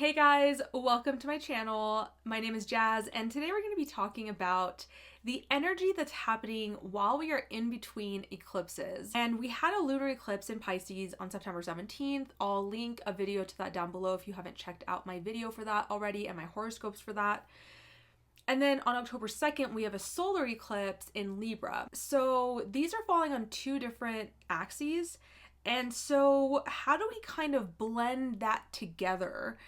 Hey guys, welcome to my channel. My name is Jazz, and today we're going to be talking about the energy that's happening while we are in between eclipses. And we had a lunar eclipse in Pisces on September 17th. I'll link a video to that down below if you haven't checked out my video for that already and my horoscopes for that. And then on October 2nd, we have a solar eclipse in Libra. So these are falling on two different axes. And so how do we kind of blend that together?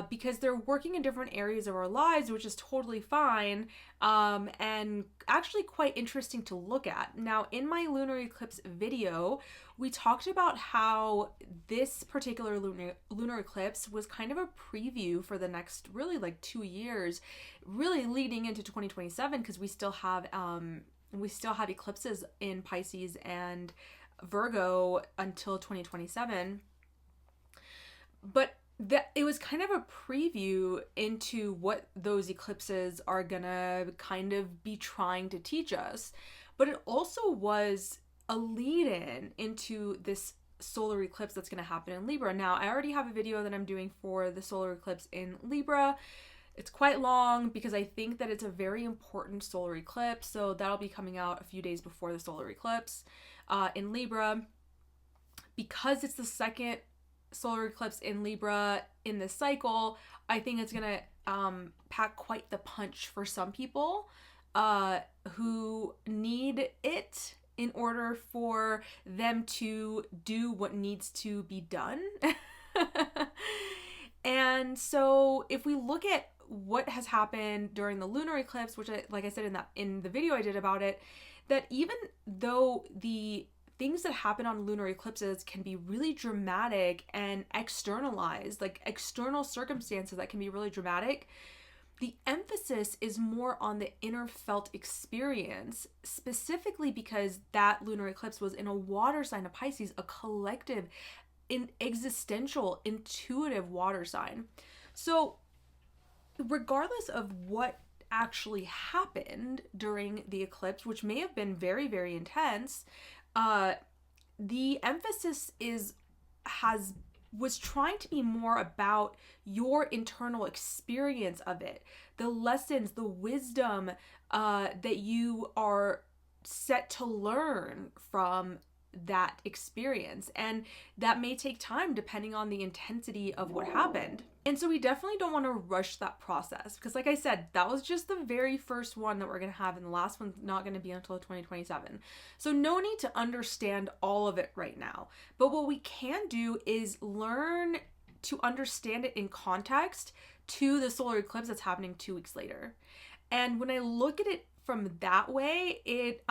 Because they're working in different areas of our lives, which is totally fine, and actually quite interesting to look at. Now, in my lunar eclipse video, we talked about how this particular lunar eclipse was kind of a preview for the next really like 2 years, really leading into 2027, because we still have eclipses in Pisces and Virgo until 2027. But it was kind of a preview into what those eclipses are gonna kind of be trying to teach us. But it also was a lead-in into this solar eclipse that's gonna happen in Libra. Now, I already have a video that I'm doing for the solar eclipse in Libra. It's quite long because I think that it's a very important solar eclipse, so that'll be coming out a few days before the solar eclipse in Libra. Because it's the second solar eclipse in Libra in this cycle, I think it's gonna pack quite the punch for some people who need it in order for them to do what needs to be done. And so if we look at what has happened during the lunar eclipse, which like I said in the video I did about it, that even though the things that happen on lunar eclipses can be really dramatic and externalized, like external circumstances that can be really dramatic, the emphasis is more on the inner felt experience, specifically because that lunar eclipse was in a water sign of Pisces, a collective, existential, intuitive water sign. So regardless of what actually happened during the eclipse, which may have been very, very intense, the emphasis was trying to be more about your internal experience of it, the lessons, the wisdom that you are set to learn from that experience. And that may take time depending on the intensity of what happened. And so we definitely don't want to rush that process, because like I said, that was just the very first one that we're going to have, and the last one's not going to be until 2027. So no need to understand all of it right now. But what we can do is learn to understand it in context to the solar eclipse that's happening 2 weeks later. And when I look at it from that way, it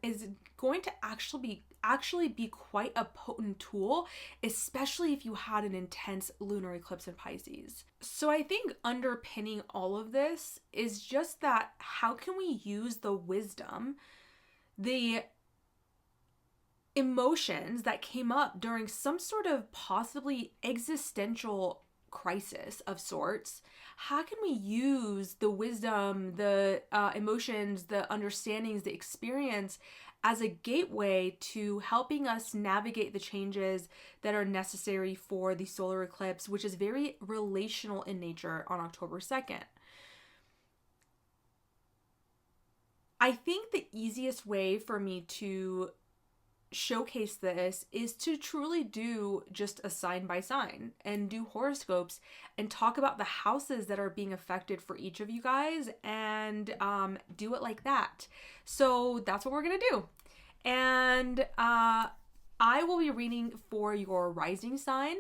is going to actually be quite a potent tool, especially if you had an intense lunar eclipse in Pisces. So I think underpinning all of this is just that, how can we use the wisdom, the emotions that came up during some sort of possibly existential crisis of sorts? How can we use the wisdom, the emotions, the understandings, the experience as a gateway to helping us navigate the changes that are necessary for the solar eclipse, which is very relational in nature on October 2nd? I think the easiest way for me to showcase this is to truly do just a sign by sign and do horoscopes and talk about the houses that are being affected for each of you guys, and do it like that. So that's what we're gonna do. And I will be reading for your rising sign.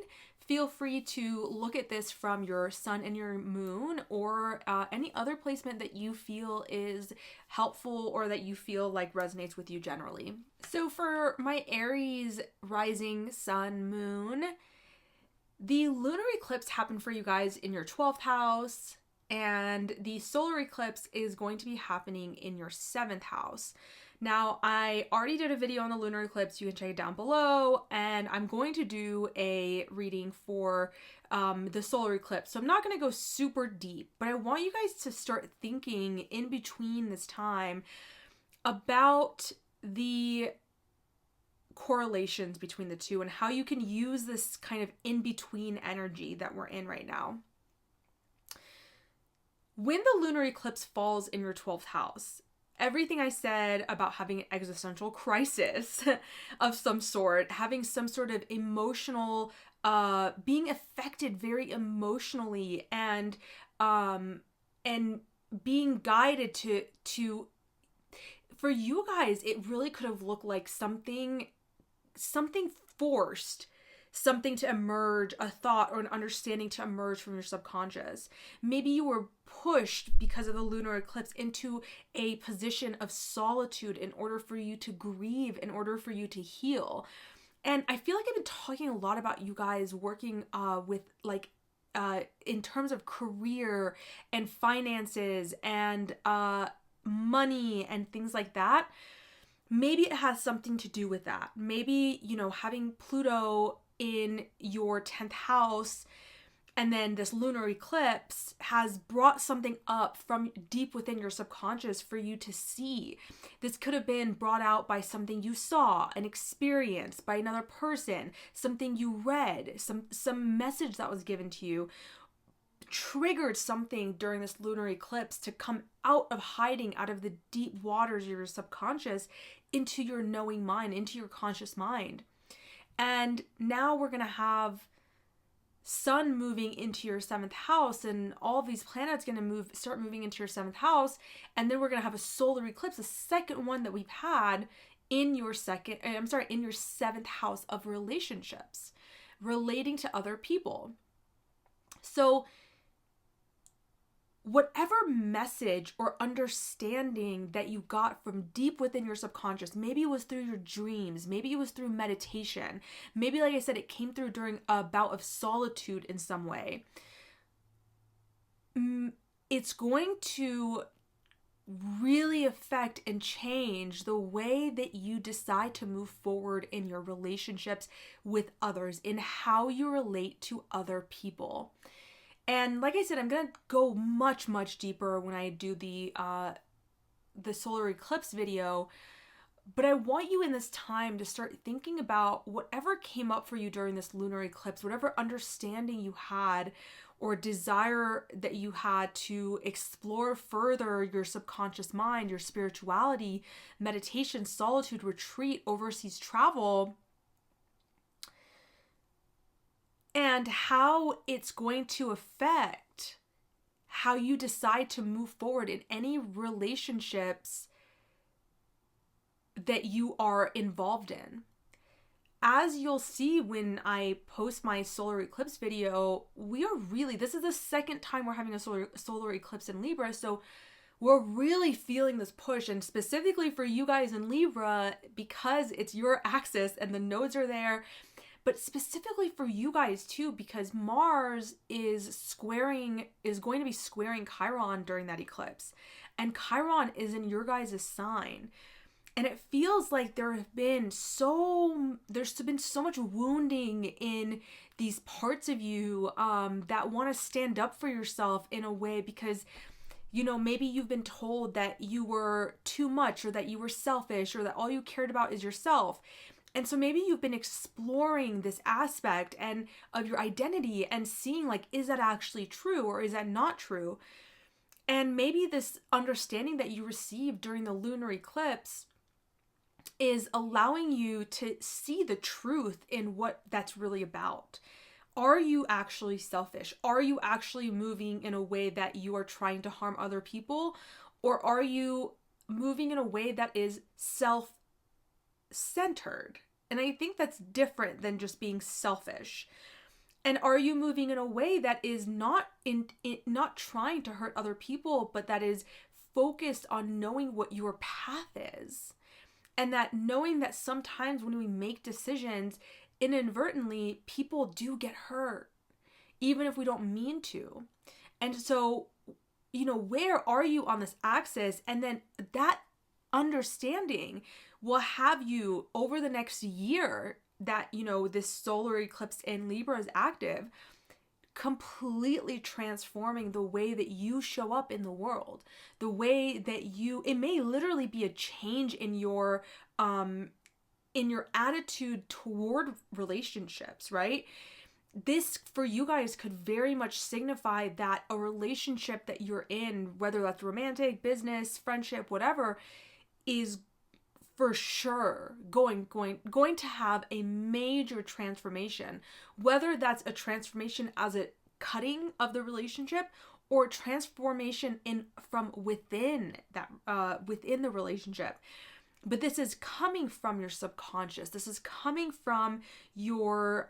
Feel free to look at this from your sun and your moon, or any other placement that you feel is helpful or that you feel like resonates with you generally. So for my Aries rising, sun, moon, the lunar eclipse happened for you guys in your 12th house, and the solar eclipse is going to be happening in your 7th house. Now, I already did a video on the lunar eclipse. You can check it down below, and I'm going to do a reading for the solar eclipse. So I'm not going to go super deep, but I want you guys to start thinking in between this time about the correlations between the two and how you can use this kind of in-between energy that we're in right now. When the lunar eclipse falls in your 12th house, everything I said about having an existential crisis of some sort, having some sort of emotional, being affected very emotionally, and being guided to for you guys, it really could have looked like something forced, something to emerge, a thought or an understanding to emerge from your subconscious. Maybe you were pushed because of the lunar eclipse into a position of solitude in order for you to grieve, in order for you to heal. And I feel like I've been talking a lot about you guys working with like in terms of career and finances and money and things like that. Maybe it has something to do with that. Maybe, you know, having Pluto in your 10th house and then this lunar eclipse has brought something up from deep within your subconscious for you to see. This could have been brought out by something you saw, an experience, by another person, something you read, some message that was given to you, triggered something during this lunar eclipse to come out of hiding, out of the deep waters of your subconscious into your knowing mind, into your conscious mind. And now we're going to have Sun moving into your 7th house, and all these planets going to start moving into your 7th house, and then we're going to have a solar eclipse, the second one that we've had in your 7th house of relationships, relating to other people. So whatever message or understanding that you got from deep within your subconscious, maybe it was through your dreams, maybe it was through meditation, maybe, like I said, it came through during a bout of solitude in some way. It's going to really affect and change the way that you decide to move forward in your relationships with others, in how you relate to other people. And like I said, I'm going to go much, much deeper when I do the solar eclipse video. But I want you in this time to start thinking about whatever came up for you during this lunar eclipse, whatever understanding you had or desire that you had to explore further your subconscious mind, your spirituality, meditation, solitude, retreat, overseas travel, and how it's going to affect how you decide to move forward in any relationships that you are involved in. As you'll see when I post my solar eclipse video, this is the second time we're having a solar eclipse in Libra, so we're really feeling this push, and specifically for you guys in Libra, because it's your axis and the nodes are there, but specifically for you guys too, because Mars is going to be squaring Chiron during that eclipse. And Chiron is in your guys' sign. And it feels like there's been so much wounding in these parts of you that want to stand up for yourself in a way, because, you know, maybe you've been told that you were too much, or that you were selfish, or that all you cared about is yourself. And so maybe you've been exploring this aspect and of your identity and seeing, like, is that actually true or is that not true? And maybe this understanding that you received during the lunar eclipse is allowing you to see the truth in what that's really about. Are you actually selfish? Are you actually moving in a way that you are trying to harm other people? Or are you moving in a way that is self-centered? And I think that's different than just being selfish. And are you moving in a way that is not trying to hurt other people, but that is focused on knowing what your path is? And that knowing that sometimes when we make decisions, inadvertently, people do get hurt, even if we don't mean to. And so, you know, where are you on this axis? And then that understanding will have you over the next year that, you know, this solar eclipse in Libra is active, completely transforming the way that you show up in the world, the way that it may literally be a change in your attitude toward relationships, right? this for you guys could very much signify that a relationship that you're in, whether that's romantic, business, friendship, whatever, is for sure going to have a major transformation, whether that's a transformation as a cutting of the relationship or transformation from within that within the relationship. But this is coming from your subconscious. This is coming from your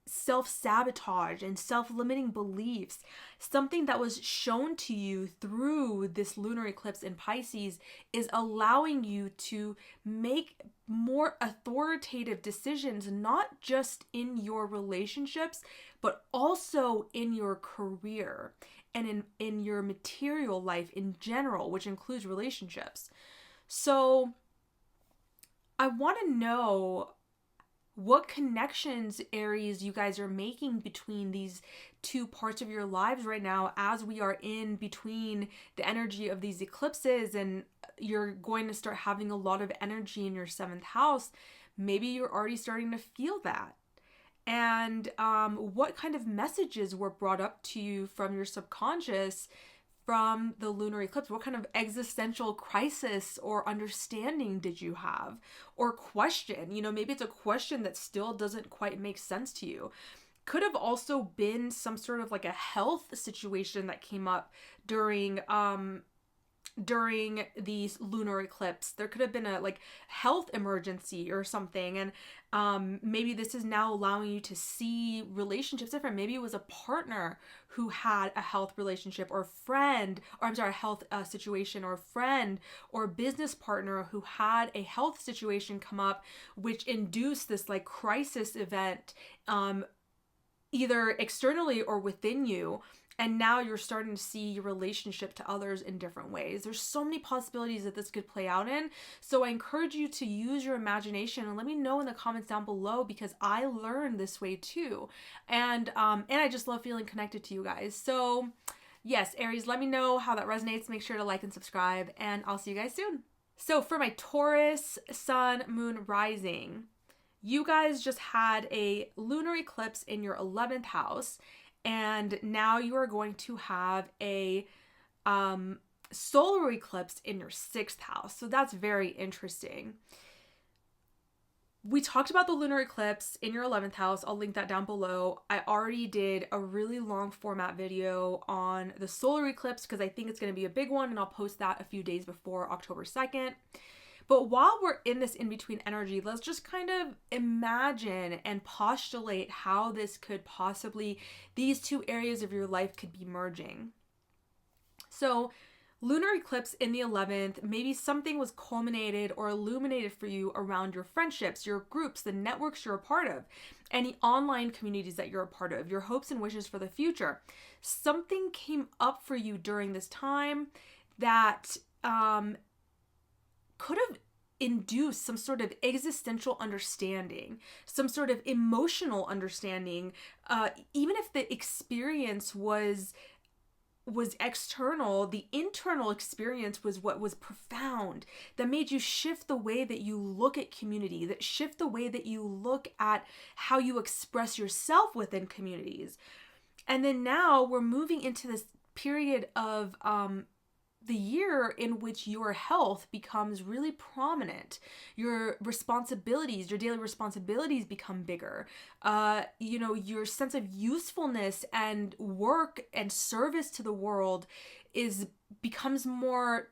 self-sabotage and self-limiting beliefs. Something that was shown to you through this lunar eclipse in Pisces is allowing you to make more authoritative decisions, not just in your relationships, but also in your career and in your material life in general, which includes relationships. So I want to know what connections, Aries, you guys are making between these two parts of your lives right now as we are in between the energy of these eclipses, and you're going to start having a lot of energy in your 7th house. Maybe you're already starting to feel that. And what kind of messages were brought up to you from your subconscious from the lunar eclipse? What kind of existential crisis or understanding did you have, or question? Maybe it's a question that still doesn't quite make sense to you. Could have also been some sort of like a health situation that came up during the lunar eclipse. There could have been a health emergency or something, and maybe this is now allowing you to see relationships different. Maybe it was a partner who had a health relationship, or a health situation, or a friend or a business partner who had a health situation come up, which induced this crisis event, either externally or within you. And now you're starting to see your relationship to others in different ways. There's so many possibilities that this could play out in. So I encourage you to use your imagination, and let me know in the comments down below, because I learned this way too. And I just love feeling connected to you guys. So yes, Aries, let me know how that resonates. Make sure to like and subscribe, and I'll see you guys soon. So for my Taurus, Sun, Moon, Rising, you guys just had a lunar eclipse in your 11th house. And now you are going to have a solar eclipse in your 6th house. So that's very interesting. We talked about the lunar eclipse in your 11th house. I'll link that down below. I already did a really long format video on the solar eclipse because I think it's going to be a big one, and I'll post that a few days before October 2nd. But while we're in this in-between energy, let's just kind of imagine and postulate how this could possibly, these two areas of your life could be merging. So lunar eclipse in the 11th, maybe something was culminated or illuminated for you around your friendships, your groups, the networks you're a part of, any online communities that you're a part of, your hopes and wishes for the future. Something came up for you during this time that could have induced some sort of existential understanding, some sort of emotional understanding, even if the experience was external. The internal experience was what was profound, that made you shift the way that you look at community, that shift the way that you look at how you express yourself within communities. And then now we're moving into this period of the year in which your health becomes really prominent. Your responsibilities, your daily responsibilities become bigger. Your sense of usefulness and work and service to the world comes more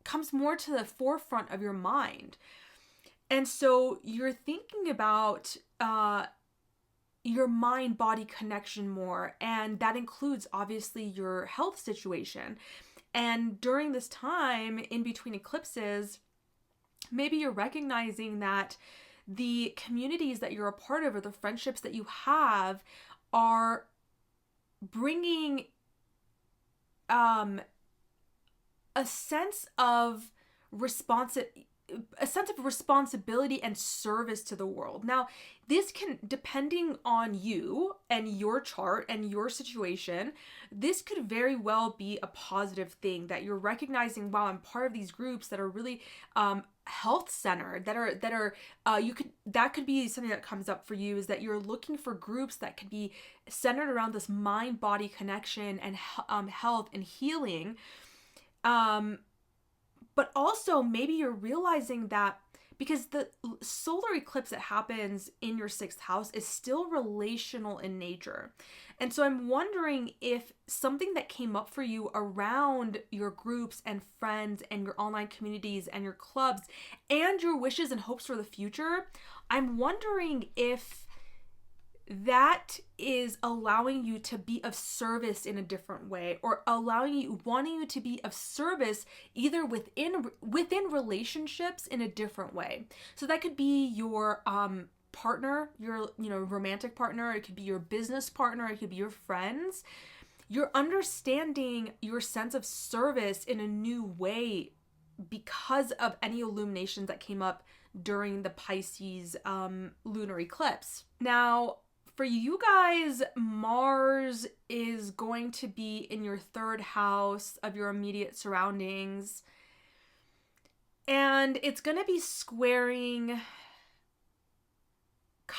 to the forefront of your mind. And so you're thinking about your mind-body connection more, and that includes obviously your health situation. And during this time, in between eclipses, maybe you're recognizing that the communities that you're a part of, or the friendships that you have, are bringing a sense of responsibility and service to the world. Now, this can, depending on you and your chart and your situation, this could very well be a positive thing, that you're recognizing, wow, I'm part of these groups that are really health centered, that could be something that comes up for you, is that you're looking for groups that could be centered around this mind body connection and health and healing. But also maybe you're realizing that because the solar eclipse that happens in your 6th house is still relational in nature. And so I'm wondering if something that came up for you around your groups and friends and your online communities and your clubs and your wishes and hopes for the future, I'm wondering if that is allowing you to be of service in a different way, or wanting you to be of service either within relationships in a different way. So that could be your partner, your romantic partner, it could be your business partner, it could be your friends. You're understanding your sense of service in a new way because of any illuminations that came up during the Pisces lunar eclipse. Now, for you guys, Mars is going to be in your 3rd house of your immediate surroundings. And it's going to be squaring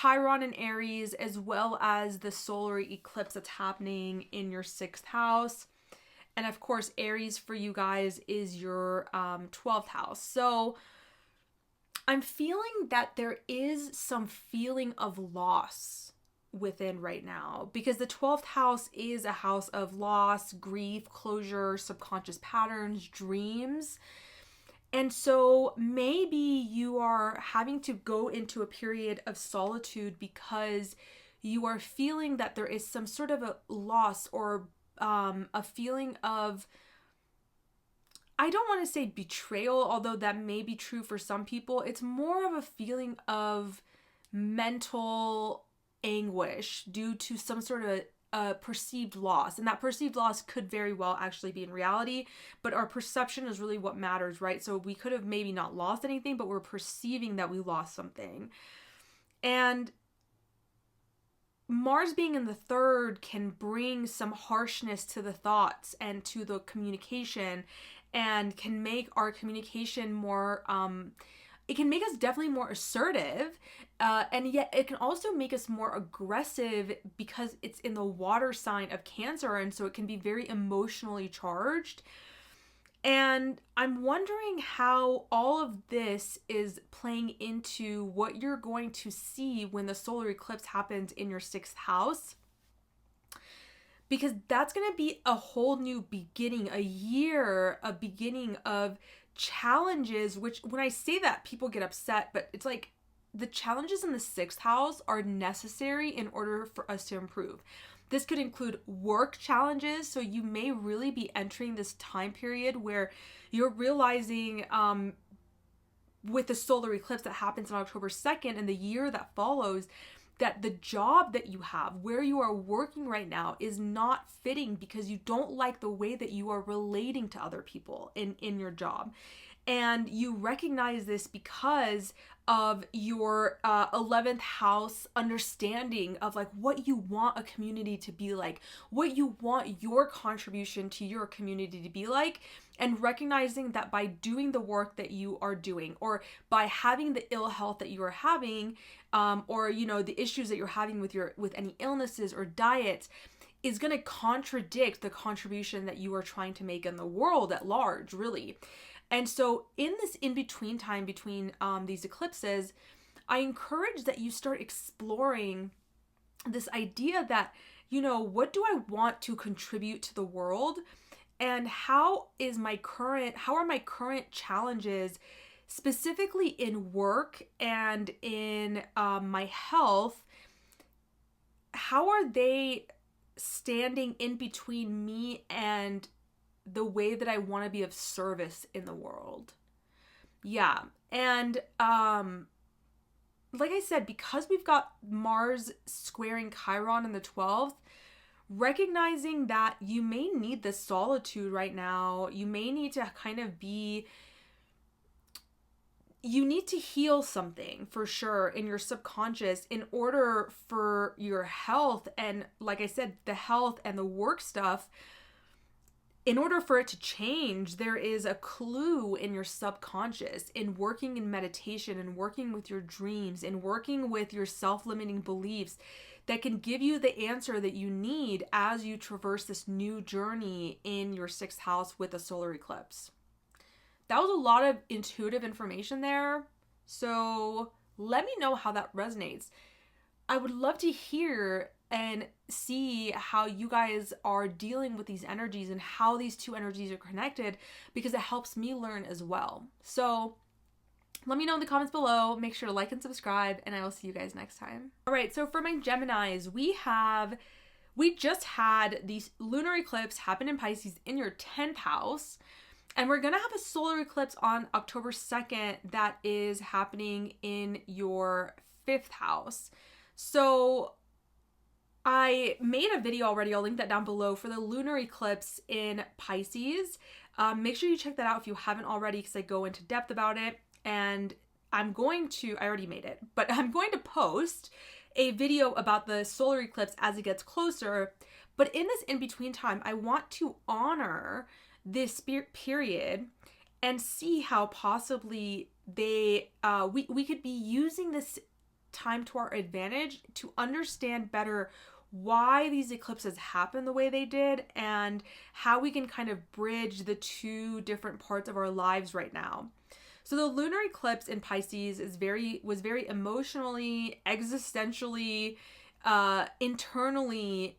Chiron and Aries, as well as the solar eclipse that's happening in your 6th house. And of course, Aries for you guys is your 12th house. So I'm feeling that there is some feeling of loss within right now, because the 12th house is a house of loss, grief, closure, subconscious patterns, dreams. And so maybe you are having to go into a period of solitude because you are feeling that there is some sort of a loss or a feeling of, I don't want to say betrayal, although that may be true for some people. It's more of a feeling of mental anguish due to some sort of perceived loss. And that perceived loss could very well actually be in reality, but our perception is really what matters, right? So we could have maybe not lost anything, but we're perceiving that we lost something. And Mars being in the 3rd can bring some harshness to the thoughts and to the communication, and can make our communication more it can make us definitely more assertive, and yet it can also make us more aggressive because it's in the water sign of Cancer, and so it can be very emotionally charged. And I'm wondering how all of this is playing into what you're going to see when the solar eclipse happens in your 6th house. Because that's going to be a whole new beginning, a beginning of challenges, which when I say that, people get upset, but it's like the challenges in the 6th house are necessary in order for us to improve. This could include work challenges. So you may really be entering this time period where you're realizing with the solar eclipse that happens on October 2nd and the year that follows, that the job that you have, where you are working right now, is not fitting because you don't like the way that you are relating to other people in your job. And you recognize this because of your 11th house understanding of like what you want a community to be like, what you want your contribution to your community to be like, and recognizing that by doing the work that you are doing, or by having the ill health that you are having, or the issues that you're having with any illnesses or diets, is going to contradict the contribution that you are trying to make in the world at large, really. And so in this in-between time between these eclipses, I encourage that you start exploring this idea that, what do I want to contribute to the world? And how are my current challenges, specifically in work and in my health, how are they standing in between me and the way that I want to be of service in the world? Yeah. And like I said, because we've got Mars squaring Chiron in the 12th, recognizing that you may need this solitude right now. You may need to you need to heal something for sure in your subconscious in order for your health. And like I said, the health and the work stuff, in order for it to change, there is a clue in your subconscious, in working in meditation and working with your dreams and working with your self-limiting beliefs that can give you the answer that you need as you traverse this new journey in your 6th house with a solar eclipse. That was a lot of intuitive information there. So let me know how that resonates. I would love to hear and see how you guys are dealing with these energies and how these two energies are connected, because it helps me learn as well. So let me know in the comments below. Make sure to like and subscribe, and I will see you guys next time. All right, so for my Geminis, we just had the lunar eclipse happen in Pisces in your 10th house, and we're gonna have a solar eclipse on October 2nd that is happening in your 5th house. So I made a video already, I'll link that down below, for the lunar eclipse in Pisces. Make sure you check that out if you haven't already, because I go into depth about it. And I already made it, but I'm going to post a video about the solar eclipse as it gets closer. But in this in-between time, I want to honor this period and see how possibly we could be using this time to our advantage to understand better why these eclipses happen the way they did and how we can kind of bridge the two different parts of our lives right now. So the lunar eclipse in Pisces was very emotionally, existentially, internally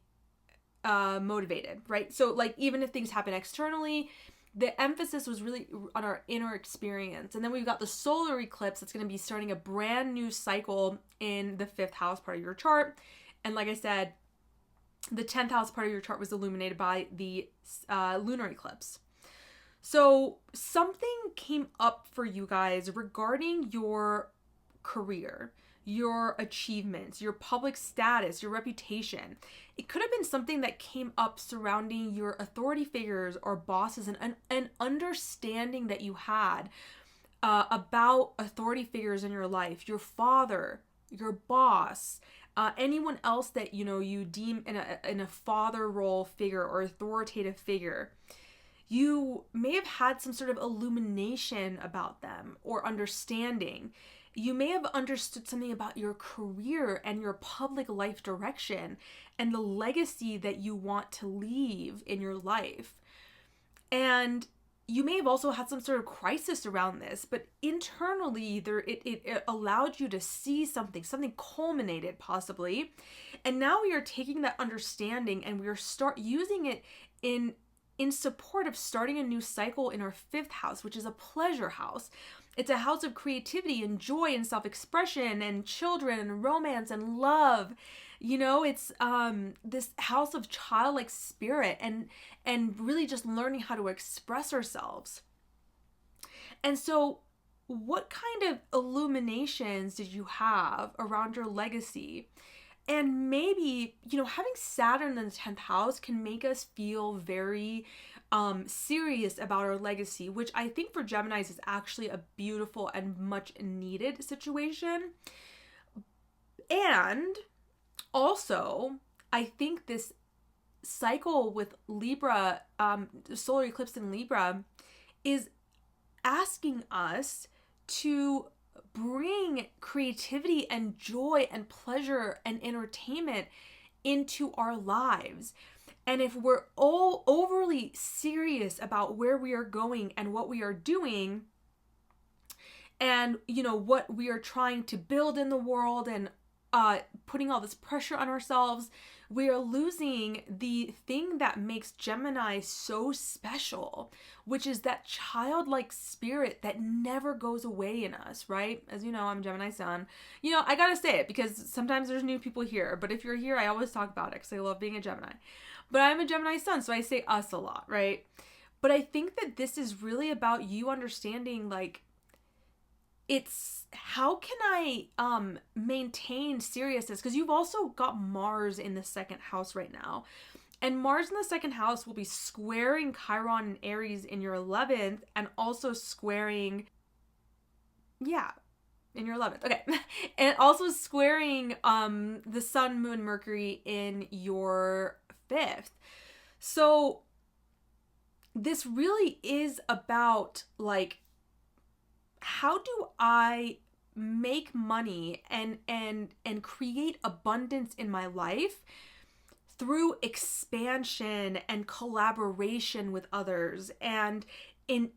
motivated, right? So like even if things happen externally, the emphasis was really on our inner experience. And then we've got the solar eclipse that's going to be starting a brand new cycle in the 5th house part of your chart. And like I said, the 10th house part of your chart was illuminated by the lunar eclipse. So something came up for you guys regarding your career, your achievements, your public status, your reputation. It could have been something that came up surrounding your authority figures or bosses, and an understanding that you had about authority figures in your life, your father, your boss, anyone else that you deem in a father role figure or authoritative figure. You may have had some sort of illumination about them or understanding. You may have understood something about your career and your public life direction and the legacy that you want to leave in your life. And you may have also had some sort of crisis around this, but internally it allowed you to see something culminated possibly. And now we are taking that understanding and we are using it in support of starting a new cycle in our 5th house, which is a pleasure house. It's a house of creativity and joy and self-expression and children and romance and love. It's this house of childlike spirit and really just learning how to express ourselves. And so what kind of illuminations did you have around your legacy? And maybe, having Saturn in the 10th house can make us feel very serious about our legacy, which I think for Geminis is actually a beautiful and much needed situation. And also, I think this cycle with Libra, solar eclipse in Libra, is asking us to bring creativity and joy and pleasure and entertainment into our lives. And if we're all overly serious about where we are going and what we are doing and what we are trying to build in the world and putting all this pressure on ourselves, we are losing the thing that makes Gemini so special, which is that childlike spirit that never goes away in us, right? As you know, I'm Gemini sun. I gotta say it because sometimes there's new people here, but if you're here, I always talk about it because I love being a Gemini. But I'm a Gemini sun, so I say us a lot, right? But I think that this is really about you understanding, like, it's how can I maintain seriousness? Because you've also got Mars in the 2nd house right now. And Mars in the 2nd house will be squaring Chiron and Aries in your 11th and also squaring, in your 11th. Okay. And also squaring the Sun, Moon, Mercury in your 5th. So this really is about like, how do I make money and create abundance in my life through expansion and collaboration with others, and in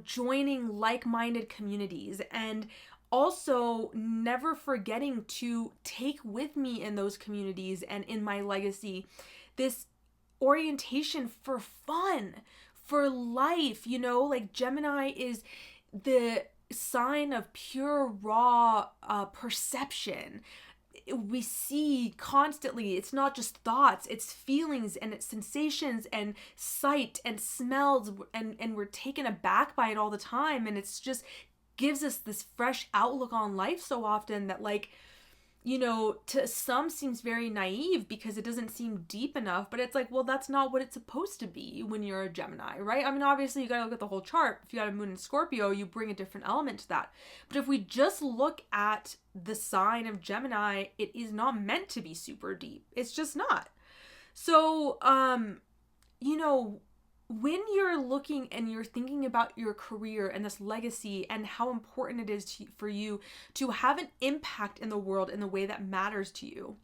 joining like-minded communities, and also never forgetting to take with me in those communities and in my legacy this orientation for fun, for life. Like Gemini is the sign of pure raw perception. We see constantly. It's not just thoughts, it's feelings and it's sensations and sight and smells, and we're taken aback by it all the time, and it's just gives us this fresh outlook on life so often that, like, to some seems very naive because it doesn't seem deep enough, but it's like, well, that's not what it's supposed to be when you're a Gemini, right? I mean, obviously you gotta look at the whole chart. If you got a moon in Scorpio, you bring a different element to that. But if we just look at the sign of Gemini, it is not meant to be super deep. It's just not. So, when you're looking and you're thinking about your career and this legacy and how important it is for you to have an impact in the world in the way that matters to you,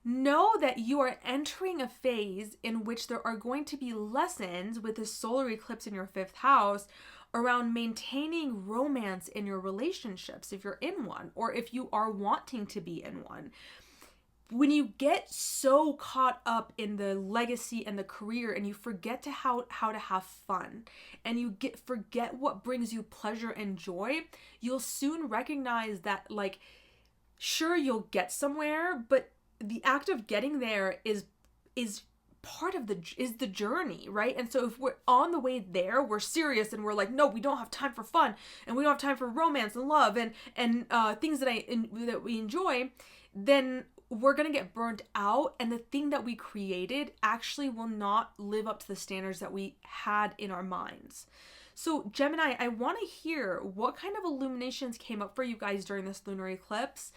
know that you are entering a phase in which there are going to be lessons with the solar eclipse in your 5th house around maintaining romance in your relationships, if you're in one, or if you are wanting to be in one. When you get so caught up in the legacy and the career and you forget how to have fun, and you forget what brings you pleasure and joy, you'll soon recognize that, like, sure, you'll get somewhere, but the act of getting there is part of the journey, right? And so if we're on the way there, we're serious and we're like, no, we don't have time for fun, and we don't have time for romance and love and things that we enjoy, then we're going to get burnt out, and the thing that we created actually will not live up to the standards that we had in our minds. So Gemini, I want to hear what kind of illuminations came up for you guys during this lunar eclipse.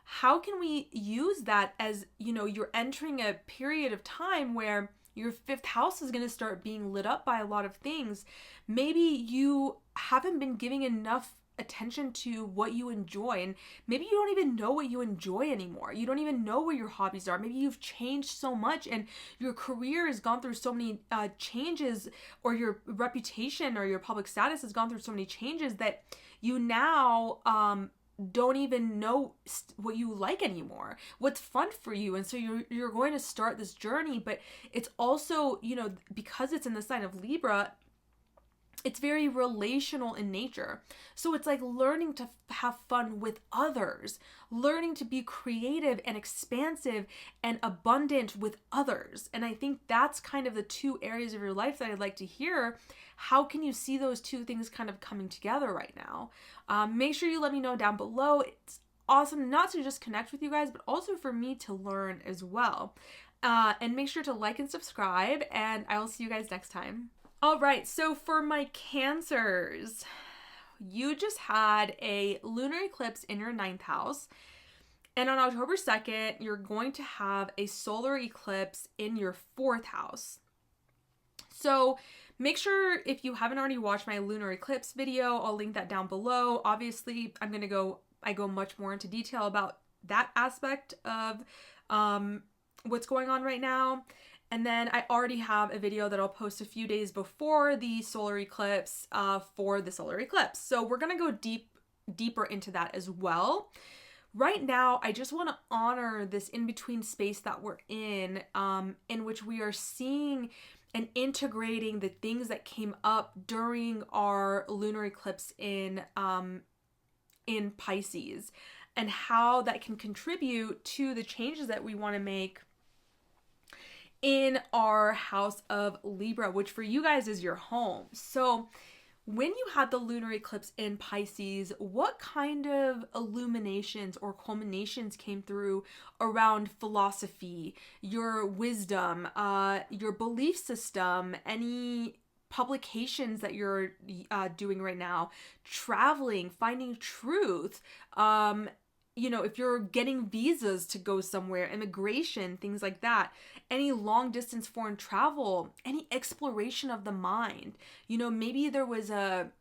How can we use that as, you're entering a period of time where your 5th house is going to start being lit up by a lot of things. Maybe you haven't been giving enough attention to what you enjoy, and maybe you don't even know what you enjoy anymore. You don't even know what your hobbies are. Maybe you've changed so much and your career has gone through so many changes, or your reputation or your public status has gone through so many changes that you now don't even know what you like anymore, what's fun for you. And so you're going to start this journey, but it's also, because it's in the sign of Libra, it's very relational in nature. So it's like learning to have fun with others, learning to be creative and expansive and abundant with others. And I think that's kind of the 2 areas of your life that I'd like to hear. How can you see those 2 things kind of coming together right now? Make sure you let me know down below. It's awesome not to just connect with you guys, but also for me to learn as well. And make sure to like and subscribe, and I will see you guys next time. All right, so for my Cancers, you just had a lunar eclipse in your 9th house, and on October 2nd, you're going to have a solar eclipse in your 4th house. So make sure, if you haven't already watched my lunar eclipse video, I'll link that down below. Obviously, I go much more into detail about that aspect of what's going on right now. And then I already have a video that I'll post a few days before the solar eclipse for the solar eclipse. So we're going to go deeper into that as well. Right now, I just want to honor this in-between space that we're in which we are seeing and integrating the things that came up during our lunar eclipse in Pisces, and how that can contribute to the changes that we want to make in our house of Libra, which for you guys is your home. So when you had the lunar eclipse in Pisces, what kind of illuminations or culminations came through around philosophy, your wisdom, your belief system, any publications that you're doing right now, traveling, finding truth, if you're getting visas to go somewhere, immigration, things like that. any long distance foreign travel, any exploration of the mind. You know, maybe there was an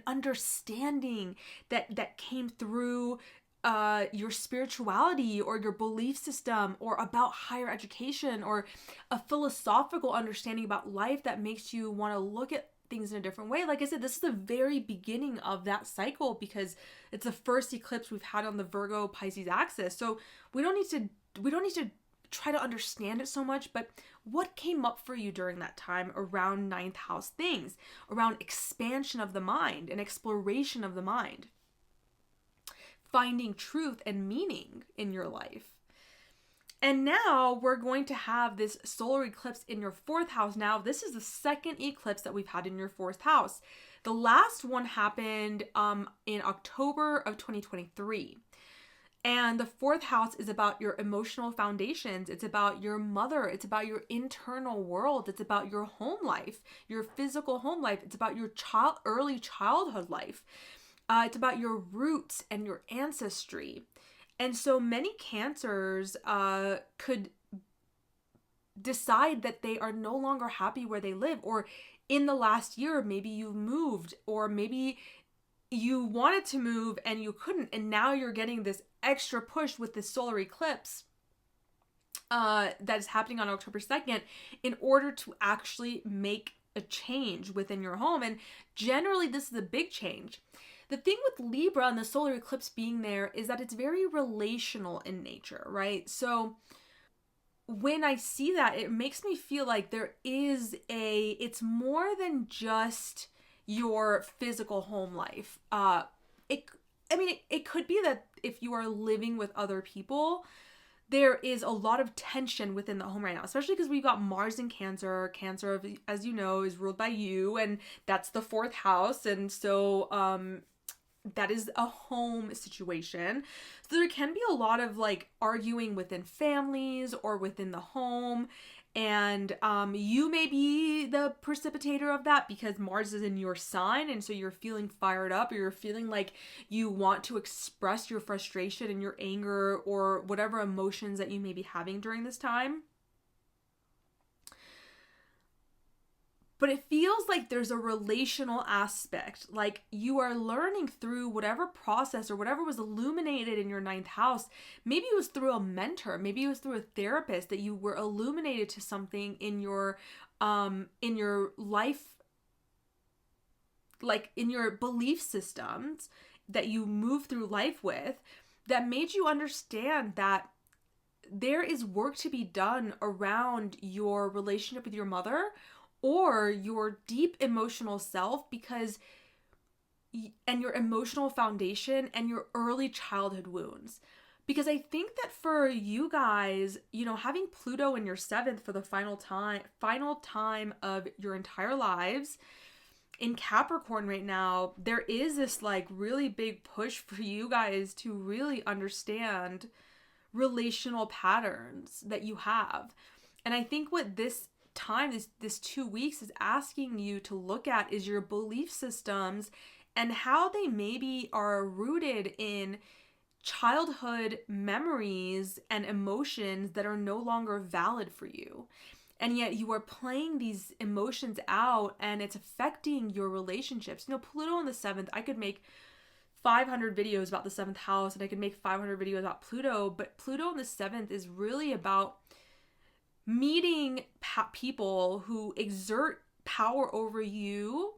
understanding that came through your spirituality or your belief system, or about higher education, or a philosophical understanding about life that makes you want to look at things in a different way. Like I said, this is the very beginning of that cycle, because it's the first eclipse we've had on the Virgo Pisces axis. So we don't need to try to understand it so much, but what came up for you during that time around ninth house things, around expansion of the mind and exploration of the mind, finding truth and meaning in your life. And now we're going to have this solar eclipse in your fourth house. Now, this is the second eclipse that we've had in your fourth house. The last one happened in October of 2023. And the fourth house is about your emotional foundations. It's about your mother. It's about your internal world. It's about your home life, your physical home life. It's about your early childhood life. It's about your roots and your ancestry. And so many Cancers could decide that they are no longer happy where they live, or in the last year, maybe you moved, or maybe you wanted to move and you couldn't, and now you're getting this extra push with this solar eclipse that is happening on October 2nd in order to actually make a change within your home. And generally, this is a big change. The thing with Libra and the solar eclipse being there is that it's very relational in nature, right? So when I see that, it makes me feel like it's more than just your physical home life. It could be that if you are living with other people, there is a lot of tension within the home right now, especially because we've got Mars in Cancer. Cancer, as you know, is ruled by you, and that's the fourth house. And so, that is a home situation. So there can be a lot of like arguing within families or within the home. And you may be the precipitator of that because Mars is in your sign. And so you're feeling fired up, or you're feeling like you want to express your frustration and your anger or whatever emotions that you may be having during this time. But it feels like there's a relational aspect, like you are learning through whatever process or whatever was illuminated in your ninth house. Maybe it was through a mentor, maybe it was through a therapist that you were illuminated to something in your life, like in your belief systems that you move through life with, that made you understand that there is work to be done around your relationship with your mother, or your deep emotional self, and your emotional foundation and your early childhood wounds. Because I think that for you guys, you know, having Pluto in your seventh for the final time of your entire lives in Capricorn right now, there is this like really big push for you guys to really understand relational patterns that you have. And I think what this time, this 2 weeks is asking you to look at is your belief systems and how they maybe are rooted in childhood memories and emotions that are no longer valid for you. And yet you are playing these emotions out and it's affecting your relationships. You know, Pluto in the seventh, I could make 500 videos about the seventh house and I could make 500 videos about Pluto, but Pluto in the seventh is really about meeting people who exert power over you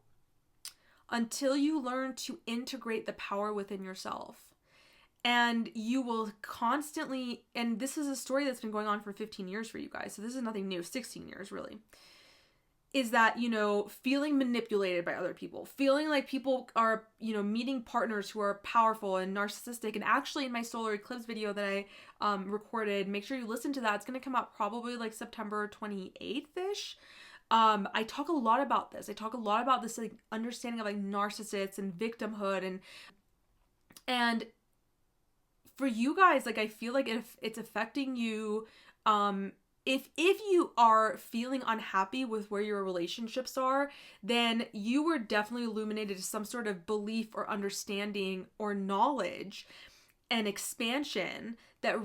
until you learn to integrate the power within yourself. And you will constantly, and this is a story that's been going on for 15 years for you guys, so this is nothing new, 16 years really, is that, you know, feeling manipulated by other people, feeling like people are, you know, meeting partners who are powerful and narcissistic. And actually in my solar eclipse video that I recorded, make sure you listen to that. It's going to come out probably like September 28th-ish. I talk a lot about this. I talk a lot about this like understanding of like narcissists and victimhood and for you guys, like I feel like if it's affecting you, if you are feeling unhappy with where your relationships are, then you were definitely illuminated to some sort of belief or understanding or knowledge and expansion that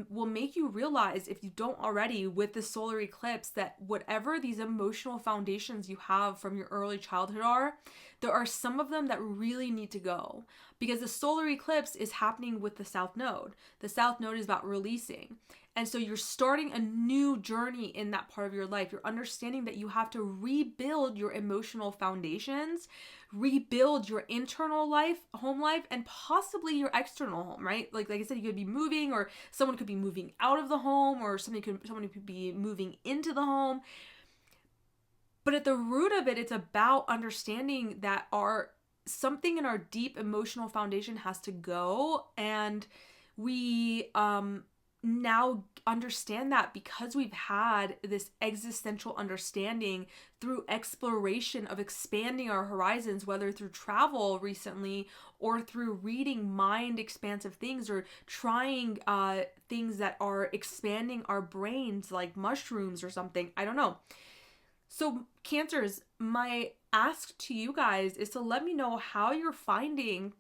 will make you realize, if you don't already, with the solar eclipse, that whatever these emotional foundations you have from your early childhood are, there are some of them that really need to go, because the solar eclipse is happening with the South Node. The South Node is about releasing. And so you're starting a new journey in that part of your life. You're understanding that you have to rebuild your emotional foundations, rebuild your internal life, home life, and possibly your external home, right? Like I said, you could be moving, or someone could be moving out of the home, or someone could be moving into the home. But at the root of it, it's about understanding that something in our deep emotional foundation has to go. And we now understand that because we've had this existential understanding through exploration of expanding our horizons, whether through travel recently or through reading mind expansive things, or trying things that are expanding our brains, like mushrooms or something. I don't know. So Cancers, my ask to you guys is to let me know how you're finding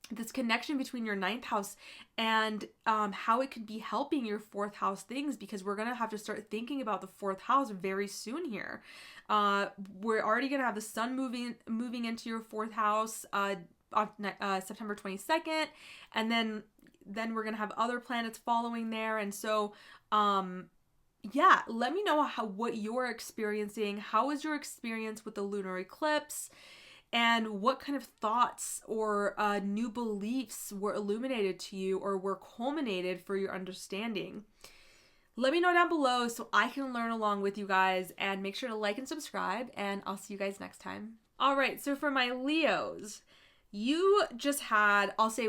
this connection between your 9th house and how it could be helping your 4th house things, because we're going to have to start thinking about the 4th house very soon here. We're already going to have the sun moving into your 4th house on September 22nd, and then we're going to have other planets following there. And so yeah, let me know what you're experiencing. How was your experience with the lunar eclipse? And what kind of thoughts or new beliefs were illuminated to you or were culminated for your understanding? Let me know down below so I can learn along with you guys, and make sure to like and subscribe, and I'll see you guys next time. All right, so for my Leos, we just had a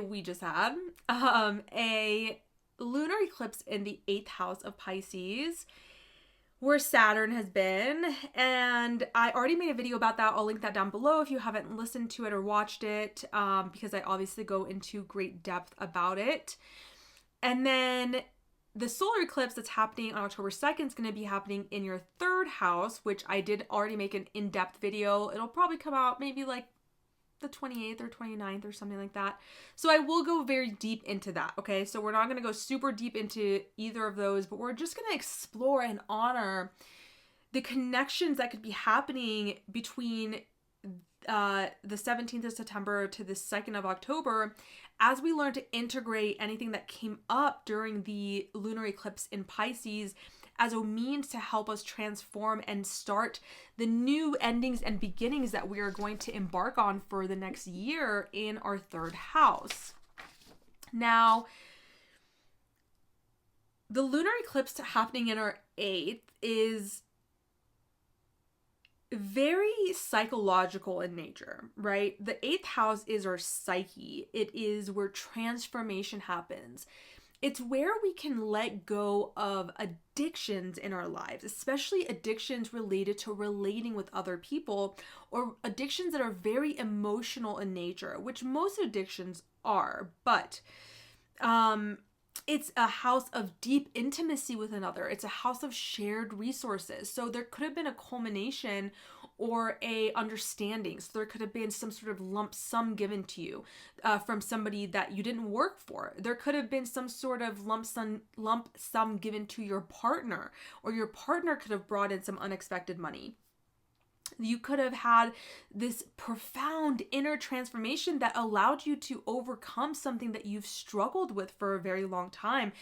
lunar eclipse in the 8th house of Pisces, where Saturn has been, and I already made a video about that. I'll link that down below if you haven't listened to it or watched it, because I obviously go into great depth about it. And then the solar eclipse that's happening on October 2nd is going to be happening in your 3rd house, which I did already make an in-depth video. It'll probably come out maybe like the 28th or 29th or something like that. So I will go very deep into that, okay? So we're not going to go super deep into either of those, but we're just going to explore and honor the connections that could be happening between the 17th of September to the 2nd of October, as we learn to integrate anything that came up during the lunar eclipse in Pisces as a means to help us transform and start the new endings and beginnings that we are going to embark on for the next year in our 3rd house. Now, the lunar eclipse happening in our 8th is very psychological in nature, right? The 8th house is our psyche. It is where transformation happens. It's where we can let go of addictions in our lives, especially addictions related to relating with other people, or addictions that are very emotional in nature, which most addictions are. But it's a house of deep intimacy with another. It's a house of shared resources. So there could have been a culmination or a understanding. So there could have been some sort of lump sum given to you from somebody that you didn't work for. There could have been some sort of lump sum given to your partner, or your partner could have brought in some unexpected money. You could have had this profound inner transformation that allowed you to overcome something that you've struggled with for a very long time.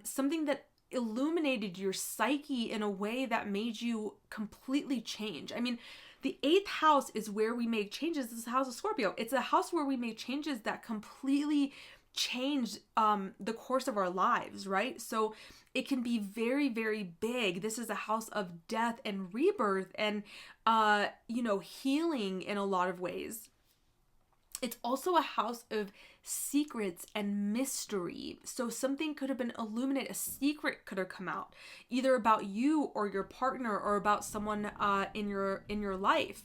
Something that illuminated your psyche in a way that made you completely change. I mean, the 8th house is where we make changes. This is the house of Scorpio. It's a house where we make changes that completely change the course of our lives, right? So it can be very, very big. This is a house of death and rebirth and, healing in a lot of ways. It's also a house of secrets and mystery. So something could have been illuminated. A secret could have come out, either about you or your partner, or about someone in your life.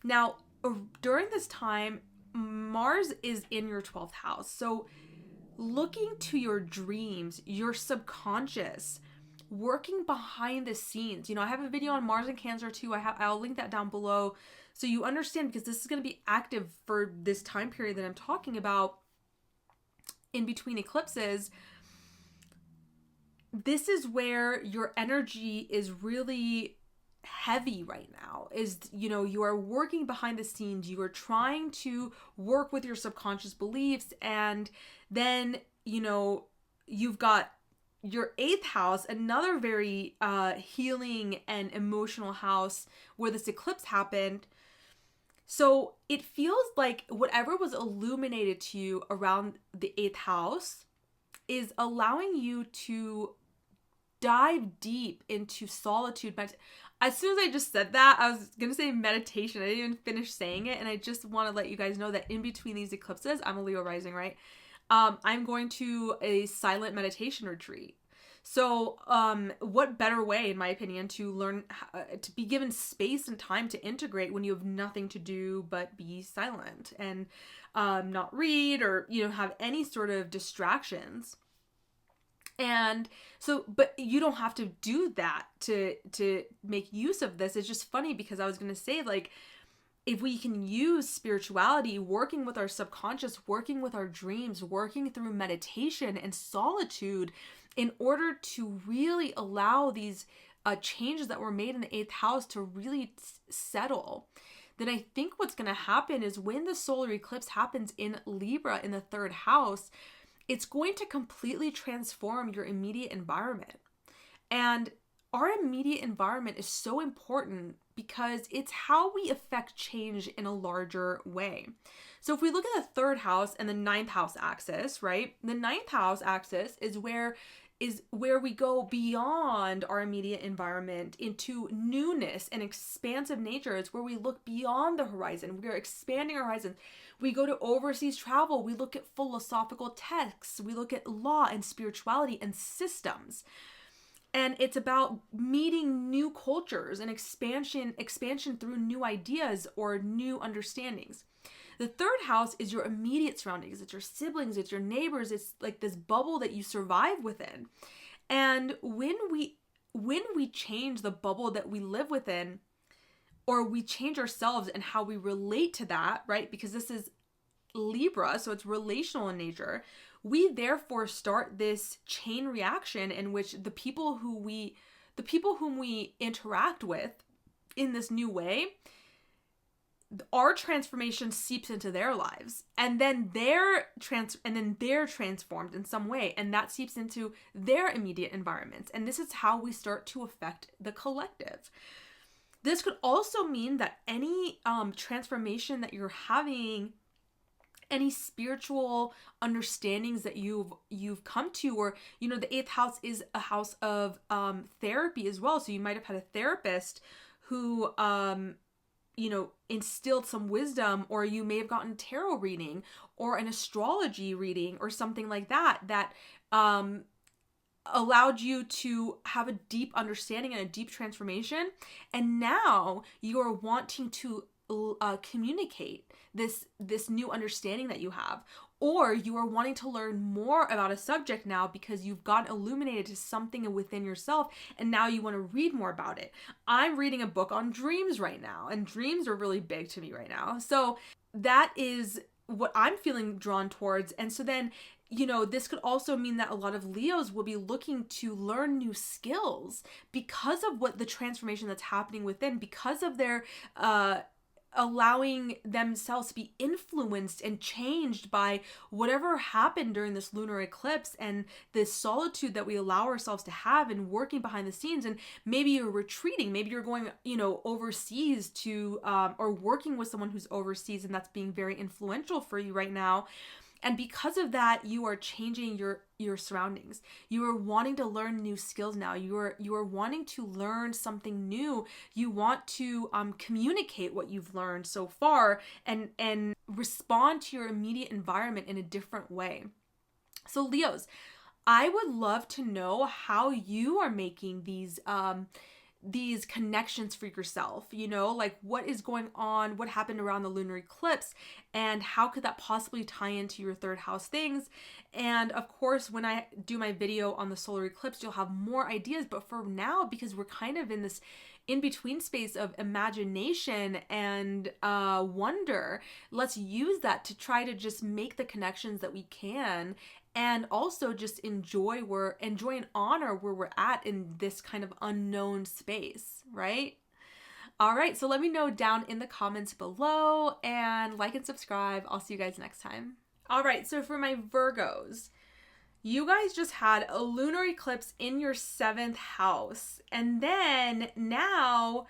Now, during this time, Mars is in your 12th house. So looking to your dreams, your subconscious, working behind the scenes. I have a video on Mars and Cancer too. I'll link that down below so you understand, because this is going to be active for this time period that I'm talking about. in between eclipses, this is where your energy is really heavy right now. Is, you know, you are working behind the scenes, you are trying to work with your subconscious beliefs, and then, you know, you've got your 8th house, another very healing and emotional house where this eclipse happened. So it feels like whatever was illuminated to you around the 8th house is allowing you to dive deep into solitude. As soon as I just said that, I was going to say meditation. I didn't even finish saying it. And I just want to let you guys know that in between these eclipses, I'm a Leo rising, right? I'm going to a silent meditation retreat. So what better way, in my opinion, to learn, to be given space and time to integrate when you have nothing to do but be silent and not read or, you know, have any sort of distractions. And so, but you don't have to do that to make use of this. It's just funny because I was going to say, like, if we can use spirituality, working with our subconscious, working with our dreams, working through meditation and solitude in order to really allow these changes that were made in the 8th house to really settle, then I think what's going to happen is when the solar eclipse happens in Libra in the 3rd house, it's going to completely transform your immediate environment. And our immediate environment is so important because it's how we affect change in a larger way. So if we look at the 3rd house and the 9th house axis, right? The 9th house axis is where we go beyond our immediate environment into newness and expansive nature. It's where we look beyond the horizon. We are expanding our horizons. We go to overseas travel. We look at philosophical texts. We look at law and spirituality and systems. And it's about meeting new cultures and expansion through new ideas or new understandings. The 3rd house is your immediate surroundings. It's your siblings, it's your neighbors. It's like this bubble that you survive within. And when we change the bubble that we live within, or we change ourselves and how we relate to that, right? Because this is Libra, so it's relational in nature. We therefore start this chain reaction in which the people whom we interact with in this new way, our transformation seeps into their lives, and then they're transformed in some way, and that seeps into their immediate environments. And this is how we start to affect the collective. This could also mean that any transformation that you're having, any spiritual understandings that you've come to, or, you know, the 8th house is a house of therapy as well. So you might have had a therapist who you know, instilled some wisdom, or you may have gotten tarot reading or an astrology reading or something like that allowed you to have a deep understanding and a deep transformation. And now you are wanting to communicate this new understanding that you have, or you are wanting to learn more about a subject now because you've gotten illuminated to something within yourself, and now you want to read more about it. I'm reading a book on dreams right now, and dreams are really big to me right now. So that is what I'm feeling drawn towards. And so then, you know, this could also mean that a lot of Leos will be looking to learn new skills because of what the transformation that's happening within, because of their allowing themselves to be influenced and changed by whatever happened during this lunar eclipse, and this solitude that we allow ourselves to have, and working behind the scenes. And maybe you're retreating, maybe you're going, you know, overseas to or working with someone who's overseas, and that's being very influential for you right now. And because of that, you are changing your surroundings. You are wanting to learn new skills now. You are wanting to learn something new. You want to communicate what you've learned so far and respond to your immediate environment in a different way. So Leos, I would love to know how you are making these connections for yourself, you know, like what is going on, what happened around the lunar eclipse, and how could that possibly tie into your 3rd house things. And of course, when I do my video on the solar eclipse, you'll have more ideas. But for now, because we're kind of in this in-between space of imagination and wonder, let's use that to try to just make the connections that we can and also just enjoy and honor where we're at in this kind of unknown space, right? All right, so let me know down in the comments below, and like and subscribe. I'll see you guys next time. All right, so for my Virgos, you guys just had a lunar eclipse in your 7th house. And then now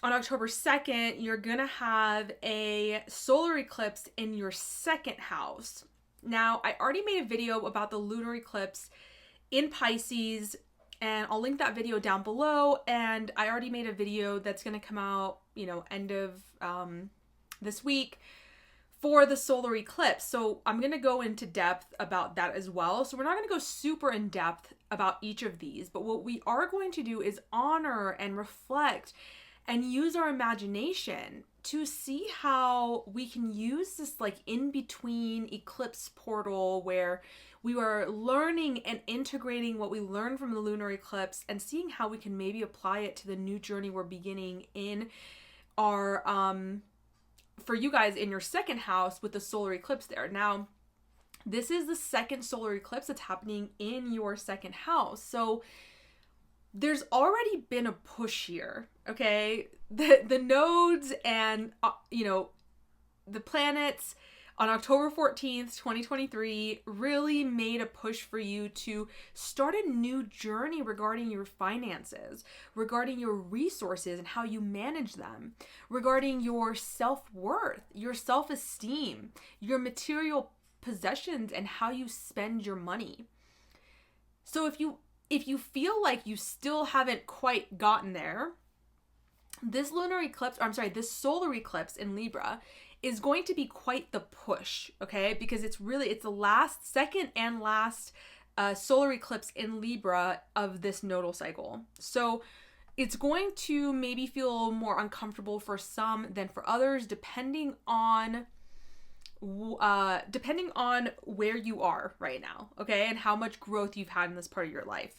on October 2nd, you're going to have a solar eclipse in your 2nd house. Now, I already made a video about the lunar eclipse in Pisces, and I'll link that video down below. And I already made a video that's going to come out, end of this week for the solar eclipse. So I'm going to go into depth about that as well. So we're not going to go super in depth about each of these, but what we are going to do is honor and reflect and use our imagination to see how we can use this like in between eclipse portal where we are learning and integrating what we learned from the lunar eclipse and seeing how we can maybe apply it to the new journey we're beginning in our, for you guys in your 2nd house with the solar eclipse there. Now, this is the 2nd solar eclipse that's happening in your 2nd house. So there's already been a push here, okay? The nodes and, the planets on October 14th, 2023 really made a push for you to start a new journey regarding your finances, regarding your resources and how you manage them, regarding your self-worth, your self-esteem, your material possessions, and how you spend your money. So if you feel like you still haven't quite gotten there, this solar eclipse in Libra is going to be quite the push, okay? Because it's the second and last solar eclipse in Libra of this nodal cycle. So it's going to maybe feel more uncomfortable for some than for others, depending on where you are right now, okay? And how much growth you've had in this part of your life.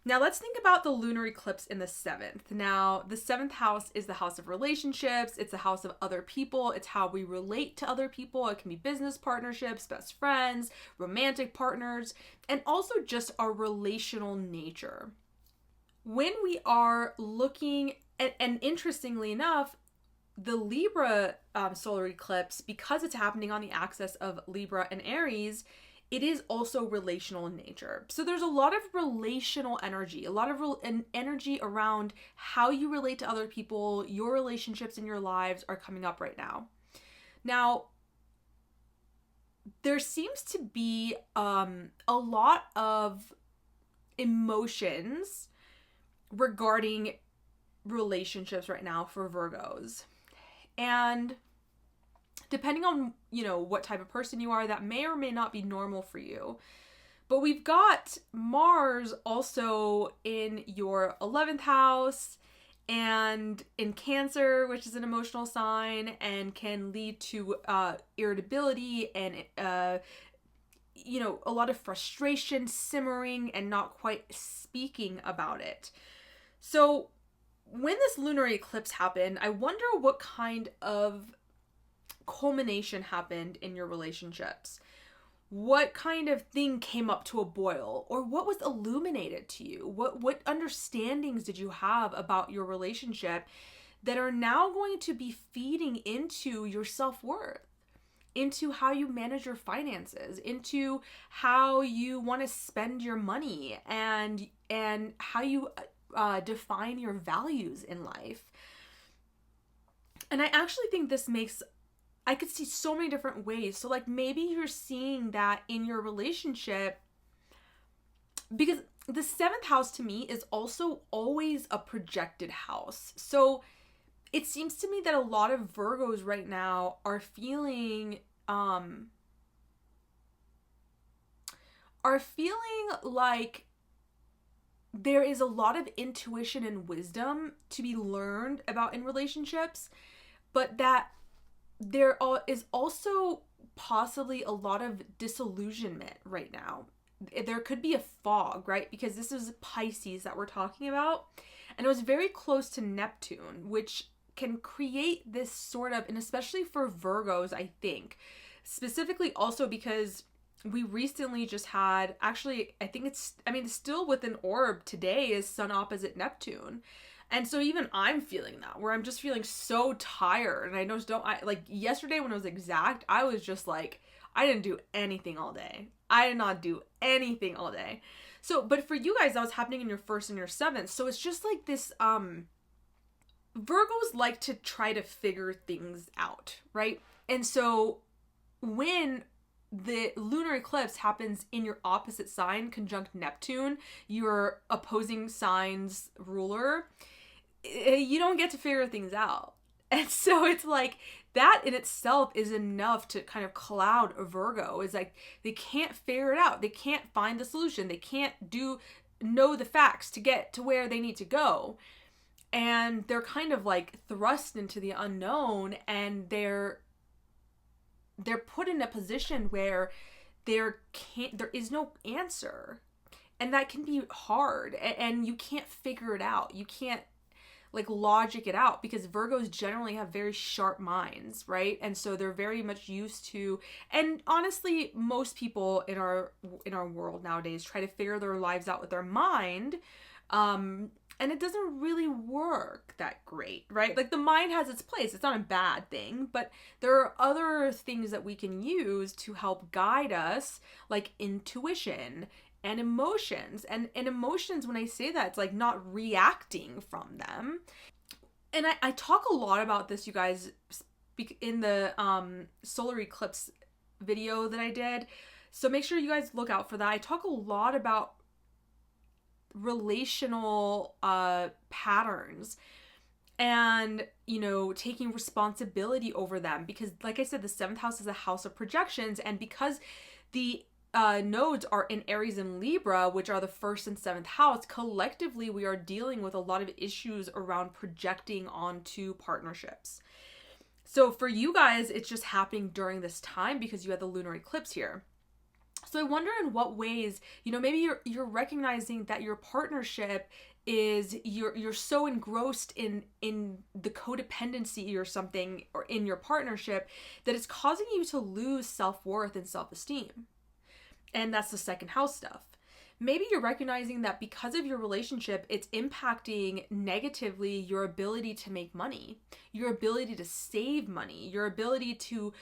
Now let's think about the lunar eclipse in the 7th. Now, the 7th house is the house of relationships. It's the house of other people. It's how we relate to other people. It can be business partnerships, best friends, romantic partners, and also just our relational nature. When we are looking, and interestingly enough, the Libra solar eclipse, because it's happening on the axis of Libra and Aries, it is also relational in nature. So there's a lot of relational energy, a lot of energy around how you relate to other people. Your relationships in your lives are coming up right now. Now, there seems to be a lot of emotions regarding relationships right now for Virgos. And depending on, what type of person you are, that may or may not be normal for you. But we've got Mars also in your 11th house and in Cancer, which is an emotional sign and can lead to irritability and, a lot of frustration, simmering, and not quite speaking about it. So when this lunar eclipse happened, I wonder what kind of culmination happened in your relationships. What kind of thing came up to a boil, or what was illuminated to you? What understandings did you have about your relationship that are now going to be feeding into your self-worth, into how you manage your finances, into how you want to spend your money, and how you define your values in life? And I actually think this I could see so many different ways. So like maybe you're seeing that in your relationship, because the 7th house to me is also always a projected house. So it seems to me that a lot of Virgos right now are feeling like there is a lot of intuition and wisdom to be learned about in relationships, but that there is also possibly a lot of disillusionment right now. There could be a fog, right? Because this is Pisces that we're talking about. And it was very close to Neptune, which can create this sort of, and especially for Virgos, I think, specifically also because we recently just had, actually, I think it's still within orb today is Sun opposite Neptune. And so even I'm feeling that, where I'm just feeling so tired. And like yesterday when it was exact, I was just like, I didn't do anything all day. I did not do anything all day. So, but for you guys, that was happening in your first and your seventh. So it's just like this, Virgos like to try to figure things out, right? And so when the lunar eclipse happens in your opposite sign, conjunct Neptune, your opposing sign's ruler, you don't get to figure things out. And so it's like that in itself is enough to kind of cloud a Virgo. Is like they can't figure it out. They can't find the solution. They can't know the facts to get to where they need to go. And they're kind of like thrust into the unknown, and they're put in a position where there is no answer. And that can be hard, and you can't figure it out. You can't like logic it out, because Virgos generally have very sharp minds, right? And so they're very much used to, and honestly, most people in our world nowadays try to figure their lives out with their mind. And it doesn't really work that great, right? Like the mind has its place. It's not a bad thing, but there are other things that we can use to help guide us, like intuition and emotions. And emotions, when I say that, it's like not reacting from them. And I talk a lot about this, you guys, in the solar eclipse video that I did. So make sure you guys look out for that. I talk a lot about relational patterns and, you know, taking responsibility over them, because like I said, the 7th house is a house of projections, and because the nodes are in Aries and Libra, which are the 1st and 7th house, collectively we are dealing with a lot of issues around projecting onto partnerships. So for you guys, it's just happening during this time because you had the lunar eclipse here. So I wonder in what ways, you know, maybe you're recognizing that your partnership is you're so engrossed in the codependency or something, or in your partnership, that it's causing you to lose self-worth and self-esteem. And that's the 2nd house stuff. Maybe you're recognizing that because of your relationship, it's impacting negatively your ability to make money, your ability to save money, your ability to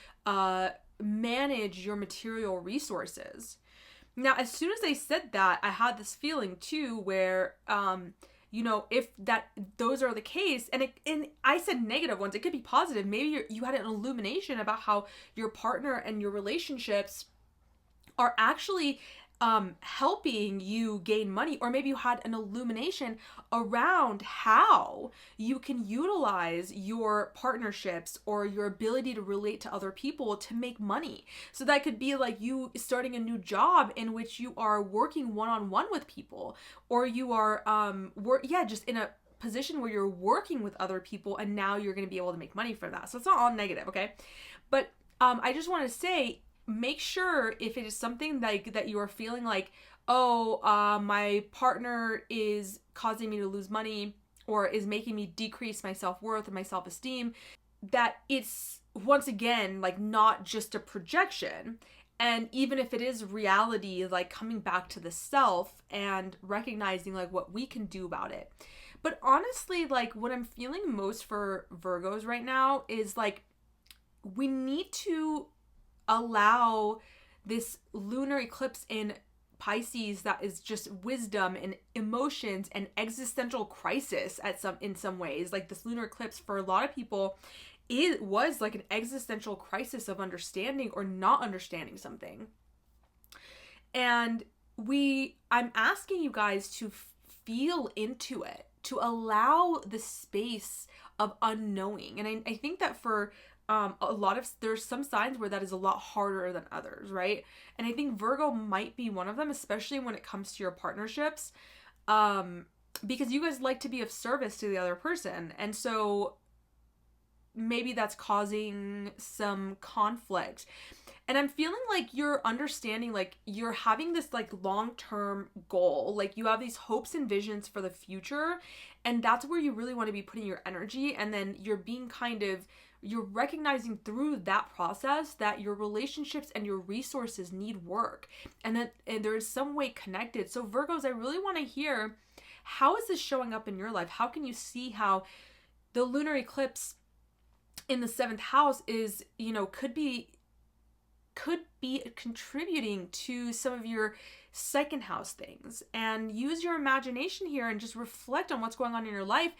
manage your material resources. Now, as soon as I said that, I had this feeling too, where, you know, if those are the case, and I said negative ones, it could be positive. Maybe you had an illumination about how your partner and your relationships are actually helping you gain money, or maybe you had an illumination around how you can utilize your partnerships or your ability to relate to other people to make money. So that could be like you starting a new job in which you are working one-on-one with people, or you are just in a position where you're working with other people, and now you're going to be able to make money from that. So it's not all negative, okay? But I just want to say, make sure if it is something like that you are feeling like, my partner is causing me to lose money, or is making me decrease my self-worth and my self-esteem, that it's once again like not just a projection. And even if it is reality, like coming back to the self and recognizing like what we can do about it. But honestly, like what I'm feeling most for Virgos right now is like, we need to allow this lunar eclipse in Pisces that is just wisdom and emotions and existential crisis in some ways. Like this lunar eclipse for a lot of people, it was like an existential crisis of understanding or not understanding something. And I'm asking you guys to feel into it, to allow the space of unknowing. And I think that for there's some signs where that is a lot harder than others, right? And I think Virgo might be one of them, especially when it comes to your partnerships, because you guys like to be of service to the other person. And so maybe that's causing some conflict. And I'm feeling like you're understanding, like you're having this like long-term goal, like you have these hopes and visions for the future, and that's where you really want to be putting your energy. And then you're being you're recognizing through that process that your relationships and your resources need work, and there is some way connected. So Virgos, I really want to hear, how is this showing up in your life? How can you see how the lunar eclipse in the 7th house is, could be contributing to some of your 2nd house things? And use your imagination here and just reflect on what's going on in your life.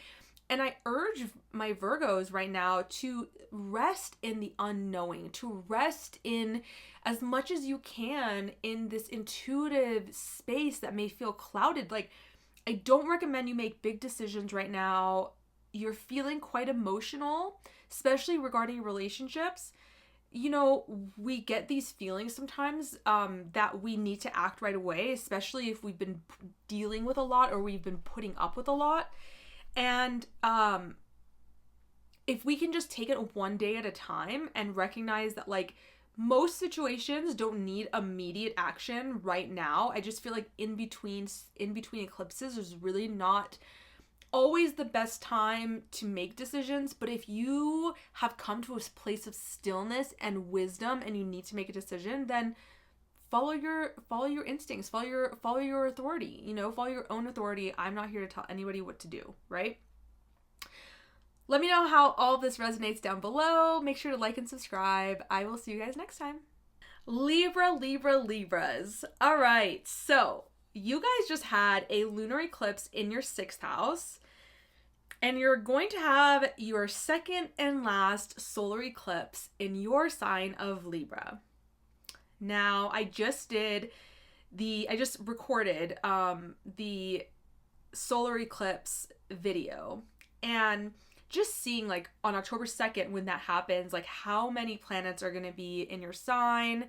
And I urge my Virgos right now to rest in the unknowing, to rest in as much as you can in this intuitive space that may feel clouded. Like, I don't recommend you make big decisions right now. You're feeling quite emotional, especially regarding relationships. We get these feelings sometimes that we need to act right away, especially if we've been dealing with a lot or we've been putting up with a lot. And if we can just take it one day at a time and recognize that, like, most situations don't need immediate action right now. I just feel like in between eclipses is really not always the best time to make decisions. But if you have come to a place of stillness and wisdom and you need to make a decision, then follow your instincts, follow your authority, follow your own authority. I'm not here to tell anybody what to do, right? Let me know how all this resonates down below. Make sure to like and subscribe. I will see you guys next time. Libras. All right, so you guys just had a lunar eclipse in your 6th house, and you're going to have your 2nd and last solar eclipse in your sign of Libra. Now, I just recorded the solar eclipse video, and just seeing, like, on October 2nd when that happens, like how many planets are going to be in your sign,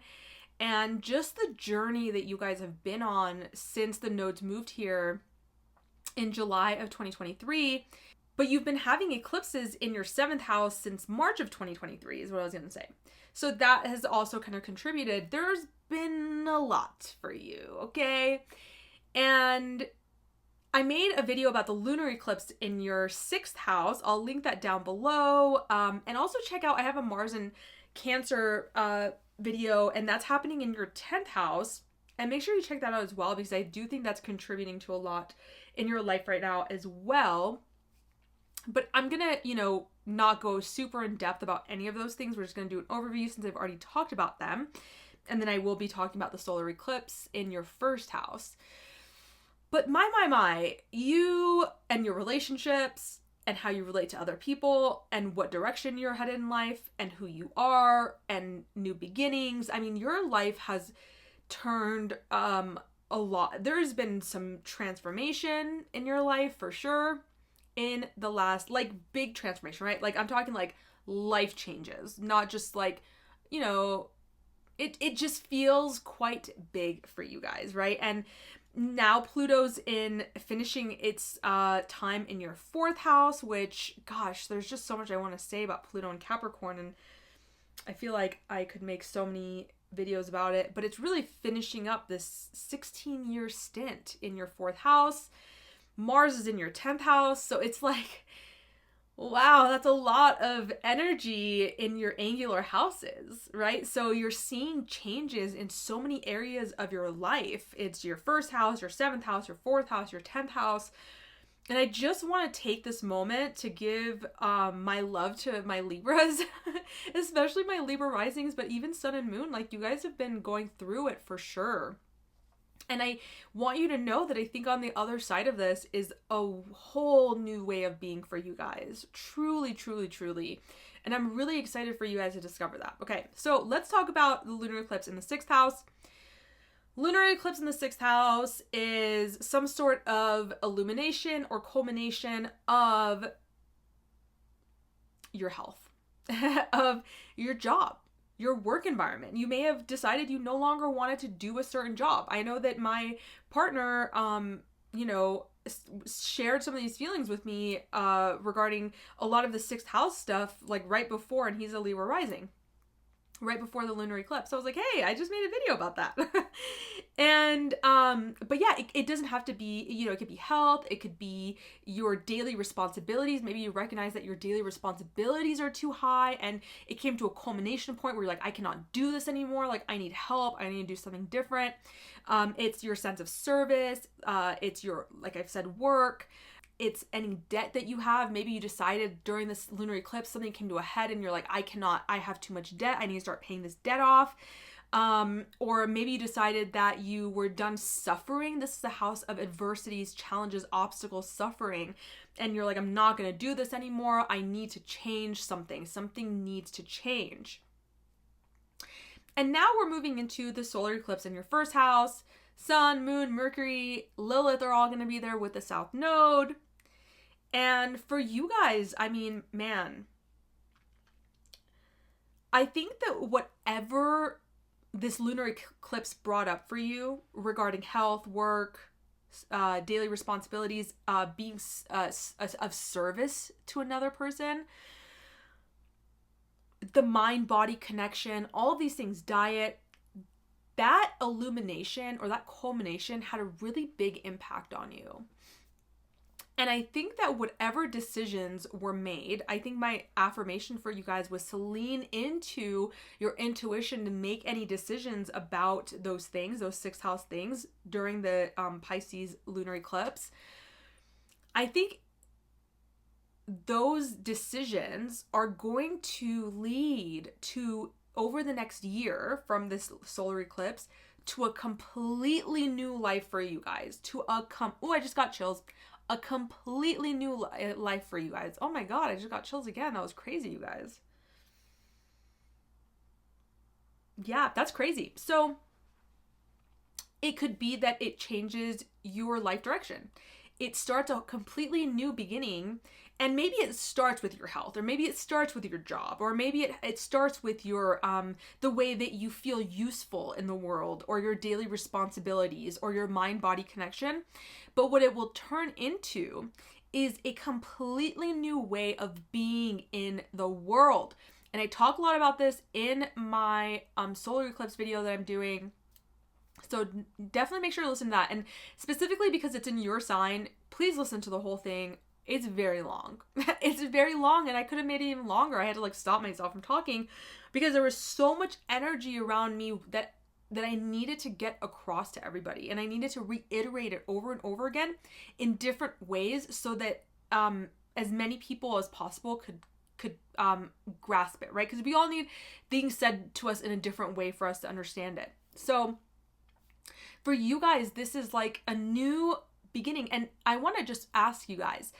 and just the journey that you guys have been on since the nodes moved here in July of 2023. But you've been having eclipses in your 7th house since March of 2023 is what I was going to say. So that has also kind of contributed. There's been a lot for you, okay? And I made a video about the lunar eclipse in your 6th house. I'll link that down below. And also check out, I have a Mars and Cancer video, and that's happening in your 10th house. And make sure you check that out as well, because I do think that's contributing to a lot in your life right now as well. But I'm gonna, not go super in depth about any of those things. We're just gonna do an overview since I've already talked about them. And then I will be talking about the solar eclipse in your 1st house. But my, you and your relationships and how you relate to other people and what direction you're headed in life and who you are and new beginnings. I mean, your life has turned a lot. There's been some transformation in your life for sure in the last, like, big transformation, right? Like, I'm talking like life changes, not just like, it just feels quite big for you guys, right? And now Pluto's finishing its time in your 4th house, which, gosh, there's just so much I want to say about Pluto and Capricorn, and I feel like I could make so many videos about it, but it's really finishing up this 16-year stint in your 4th house. Mars is in your 10th house, so it's like, wow, that's a lot of energy in your angular houses, right? So you're seeing changes in so many areas of your life. It's your 1st house, your 7th house, your 4th house, your 10th house. And I just want to take this moment to give my love to my Libras, especially my Libra risings, but even Sun and Moon. Like, you guys have been going through it for sure. And I want you to know that I think on the other side of this is a whole new way of being for you guys. Truly, truly, truly. And I'm really excited for you guys to discover that. Okay, so let's talk about the lunar eclipse in the 6th house. Lunar eclipse in the 6th house is some sort of illumination or culmination of your health, of your job, your work environment. You may have decided you no longer wanted to do a certain job. I know that my partner, shared some of these feelings with me regarding a lot of the sixth house stuff, like right before, and he's a Libra rising, right before the lunar eclipse. So I was like, hey, I just made a video about that. And but yeah, it doesn't have to be, you know, it could be health, it could be your daily responsibilities. Maybe you recognize that your daily responsibilities are too high, and it came to a culmination point where you're like, I cannot do this anymore, like I need help, I need to do something different. It's your sense of service, it's your, like I've said, work. It's any debt that you have. Maybe you decided during this lunar eclipse, something came to a head and you're like, I have too much debt, I need to start paying this debt off. Or maybe you decided that you were done suffering. This is the house of adversities, challenges, obstacles, suffering. And you're like, I'm not going to do this anymore. I need to change something. Something needs to change. And now we're moving into the solar eclipse in your first house. Sun, Moon, Mercury, Lilith are all going to be there with the South Node. And for you guys, I mean, man, I think that whatever this lunar eclipse brought up for you regarding health, work, daily responsibilities, being of service to another person, the mind-body connection, all of these things, diet, that illumination or that culmination had a really big impact on you. And I think that whatever decisions were made, I think my affirmation for you guys was to lean into your intuition to make any decisions about those things, those sixth house things during the Pisces lunar eclipse. I think those decisions are going to lead to, over the next year from this solar eclipse, to a completely new life for you guys. I just got chills. A completely new life for you guys. Oh my God, I just got chills again. That was crazy, you guys. Yeah, that's crazy. So it could be that it changes your life direction. It starts a completely new beginning, and maybe it starts with your health, or maybe it starts with your job, or maybe it starts with your the way that you feel useful in the world, or your daily responsibilities, or your mind-body connection. But what it will turn into is a completely new way of being in the world. And I talk a lot about this in my solar eclipse video that I'm doing. So definitely make sure to listen to that. And specifically because it's in your sign, please listen to the whole thing. It's very long. It's very long, and I could have made it even longer. I had to like stop myself from talking because there was so much energy around me that I needed to get across to everybody, and I needed to reiterate it over and over again in different ways so that as many people as possible could grasp it, right? Because we all need things said to us in a different way for us to understand it. So for you guys, this is like a new beginning, and I want to just ask you guys,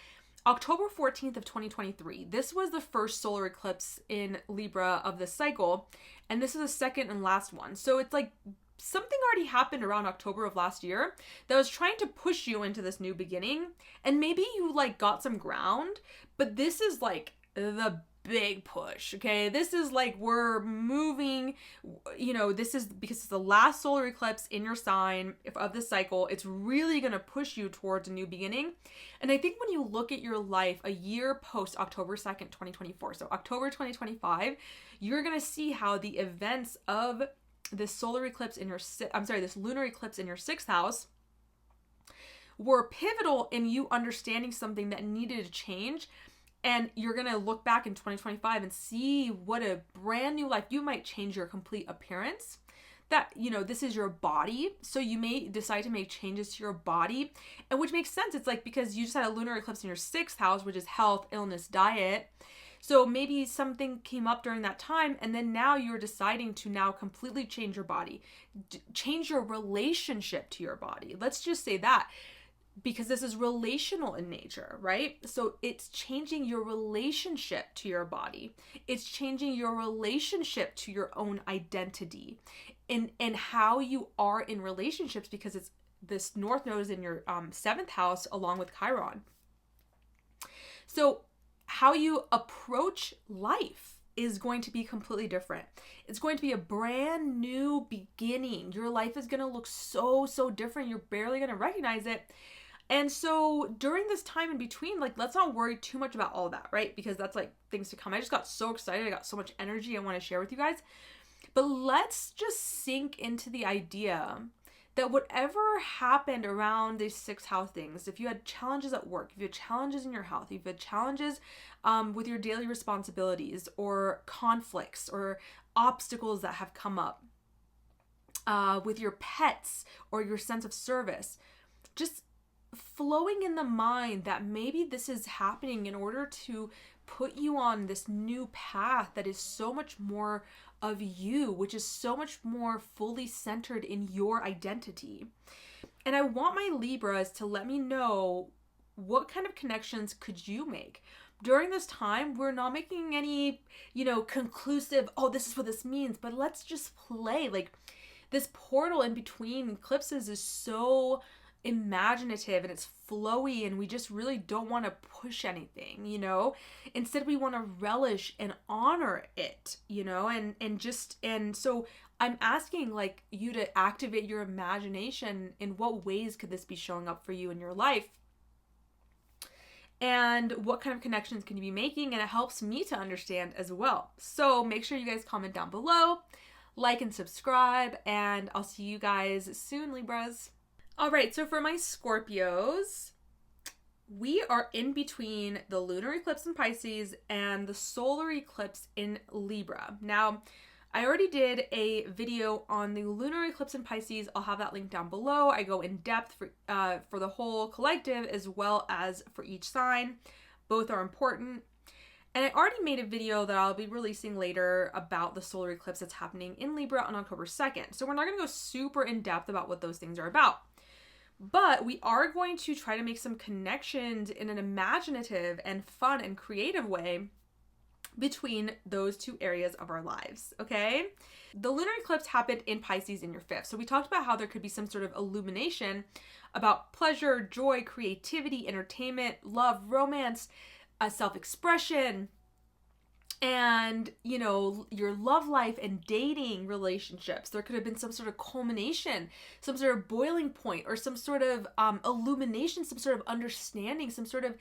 October 14th of 2023, this was the first solar eclipse in Libra of this cycle, and this is the second and last one. So it's like something already happened around October of last year that was trying to push you into this new beginning, and maybe you like got some ground, but this is like the big push, okay? This is like we're moving, you know, this is because it's the last solar eclipse in your sign of the cycle. It's really going to push you towards a new beginning. And I think when you look at your life a year post October 2nd, 2024, so October 2025, you're going to see how the events of this solar eclipse in your, this lunar eclipse in your sixth house were pivotal in you understanding something that needed to change. And you're going to look back in 2025 and see what a brand new life. You might change your complete appearance. That, you know, this is your body. So you may decide to make changes to your body, and which makes sense. It's like because you just had a lunar eclipse in your sixth house, which is health, illness, diet. So maybe something came up during that time, and then now you're deciding to now completely change your body, change your relationship to your body. Let's just say that. Because this is relational in nature, right? So it's changing your relationship to your body. It's changing your relationship to your own identity and how you are in relationships, because it's this North Node is in your seventh house along with Chiron. So how you approach life is going to be completely different. It's going to be a brand new beginning. Your life is going to look so different. You're barely going to recognize it. And so during this time in between, like, let's not worry too much about all that, right? Because that's like things to come. I just got so excited. I got so much energy I want to share with you guys. But let's just sink into the idea that whatever happened around these 6th house things, if you had challenges at work, if you had challenges in your health, if you had challenges with your daily responsibilities or conflicts or obstacles that have come up with your pets or your sense of service, just flowing in the mind that maybe this is happening in order to put you on this new path that is so much more of you, which is so much more fully centered in your identity. And I want my Libras to let me know, what kind of connections could you make? During this time, we're not making any, conclusive, oh, this is what this means, but let's just play. Like, this portal in between eclipses is so imaginative and it's flowy, and we just really don't want to push anything, instead we want to relish and honor it, and so I'm asking like you to activate your imagination. In what ways could this be showing up for you in your life, and what kind of connections can you be making? And it helps me to understand as well. So make sure you guys comment down below, like and subscribe, and I'll see you guys soon, Libras. All right, so for my Scorpios, we are in between the lunar eclipse in Pisces and the solar eclipse in Libra. Now, I already did a video on the lunar eclipse in Pisces. I'll have that link down below. I go in depth for the whole collective as well as for each sign. Both are important. And I already made a video that I'll be releasing later about the solar eclipse that's happening in Libra on October 2nd. So we're not going to go super in depth about what those things are about. But we are going to try to make some connections in an imaginative and fun and creative way between those two areas of our lives, okay? The lunar eclipse happened in Pisces in your 5th. So we talked about how there could be some sort of illumination about pleasure, joy, creativity, entertainment, love, romance, self-expression, and, your love life and dating relationships. There could have been some sort of culmination, some sort of boiling point, or some sort of illumination, some sort of understanding, some sort of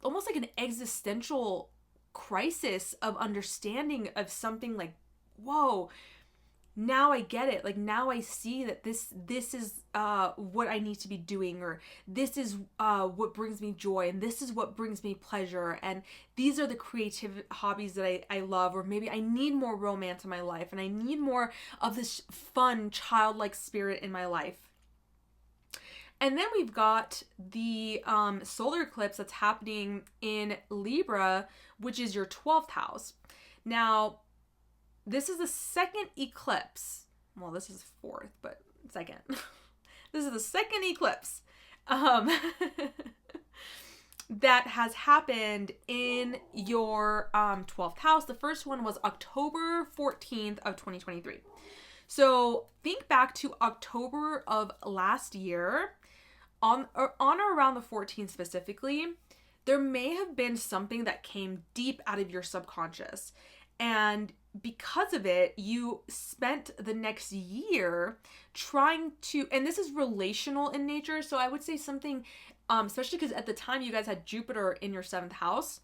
almost like an existential crisis of understanding of something like, whoa, now I get it. Like, now I see that this is what I need to be doing, or this is what brings me joy, and this is what brings me pleasure, and these are the creative hobbies that I love, or maybe I need more romance in my life, and I need more of this fun, childlike spirit in my life. And then we've got the solar eclipse that's happening in Libra, which is your 12th house. Now, this is the second eclipse. Well, this is 4th, but second. This is the second eclipse that has happened in your 12th house. The first one was October 14th of 2023. So think back to October of last year, on or around the 14th specifically, there may have been something that came deep out of your subconscious. And because of it, you spent the next year trying to, and this is relational in nature. So I would say something, especially because at the time you guys had Jupiter in your 7th house,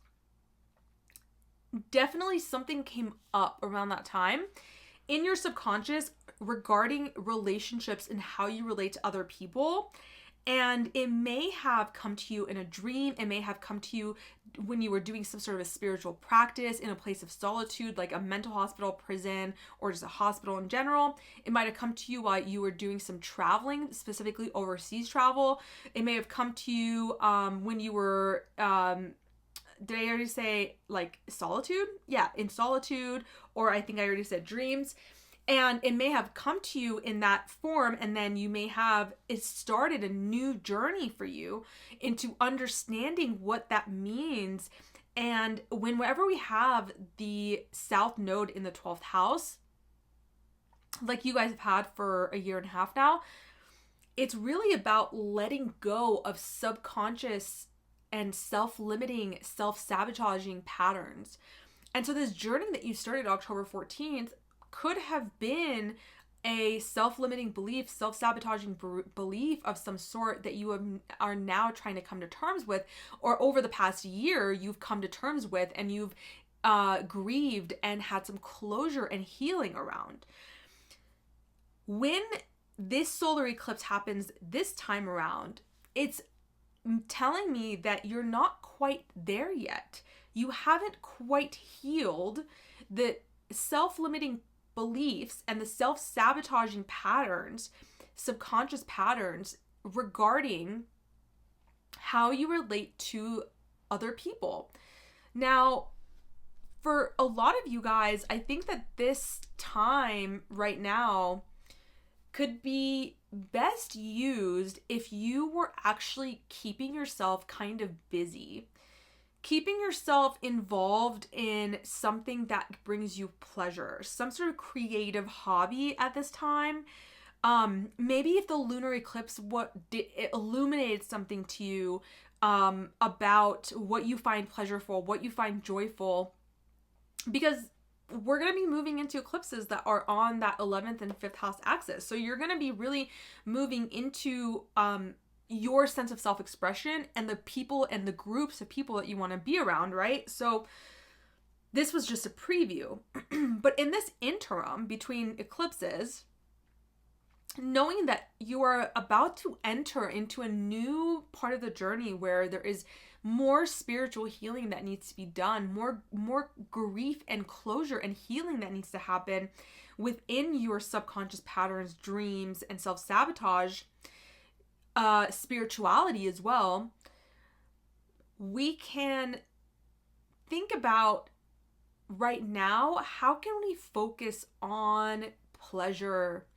definitely something came up around that time in your subconscious regarding relationships and how you relate to other people. And it may have come to you in a dream. It may have come to you when you were doing some sort of a spiritual practice in a place of solitude, like a mental hospital, prison, or just a hospital in general. It might have come to you while you were doing some traveling, specifically overseas travel. It may have come to you when you were, did I already say like solitude? Yeah, in solitude, or I think I already said dreams. And it may have come to you in that form, and then you may have it started a new journey for you into understanding what that means. And whenever we have the South Node in the 12th house, like you guys have had for a year and a half now, it's really about letting go of subconscious and self-limiting, self-sabotaging patterns. And so this journey that you started October 14th could have been a self-limiting belief, self-sabotaging belief of some sort that you are now trying to come to terms with, or over the past year you've come to terms with, and you've grieved and had some closure and healing around. When this solar eclipse happens this time around, it's telling me that you're not quite there yet. You haven't quite healed the self-limiting beliefs and the self-sabotaging patterns, subconscious patterns regarding how you relate to other people. Now, for a lot of you guys, I think that this time right now could be best used if you were actually keeping yourself kind of busy. Keeping yourself involved in something that brings you pleasure, some sort of creative hobby at this time. Maybe if the lunar eclipse it illuminated something to you about what you find pleasurable, what you find joyful, because we're going to be moving into eclipses that are on that 11th and 5th house axis. So you're going to be really moving into your sense of self-expression and the people and the groups of people that you want to be around, right? So this was just a preview. But in this interim between eclipses, knowing that you are about to enter into a new part of the journey where there is more spiritual healing that needs to be done, more grief and closure and healing that needs to happen within your subconscious patterns, dreams, and self-sabotage, spirituality as well, we can think about right now, how can we focus on pleasure,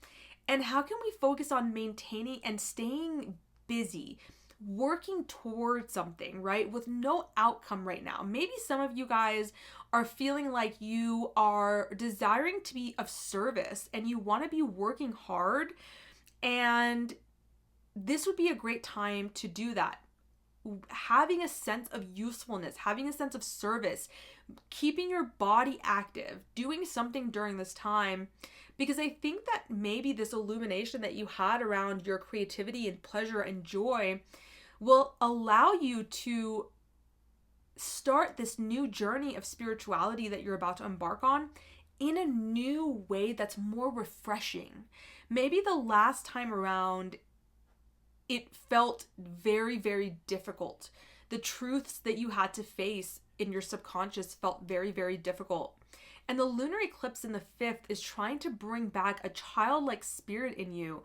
and how can we focus on maintaining and staying busy, working towards something, right? With no outcome right now. Maybe some of you guys are feeling like you are desiring to be of service and you want to be working hard, and this would be a great time to do that. Having a sense of usefulness, having a sense of service, keeping your body active, doing something during this time, because I think that maybe this illumination that you had around your creativity and pleasure and joy will allow you to start this new journey of spirituality that you're about to embark on in a new way that's more refreshing. Maybe the last time around, it felt very, very difficult. The truths that you had to face in your subconscious felt very, very difficult. And the lunar eclipse in the 5th is trying to bring back a childlike spirit in you.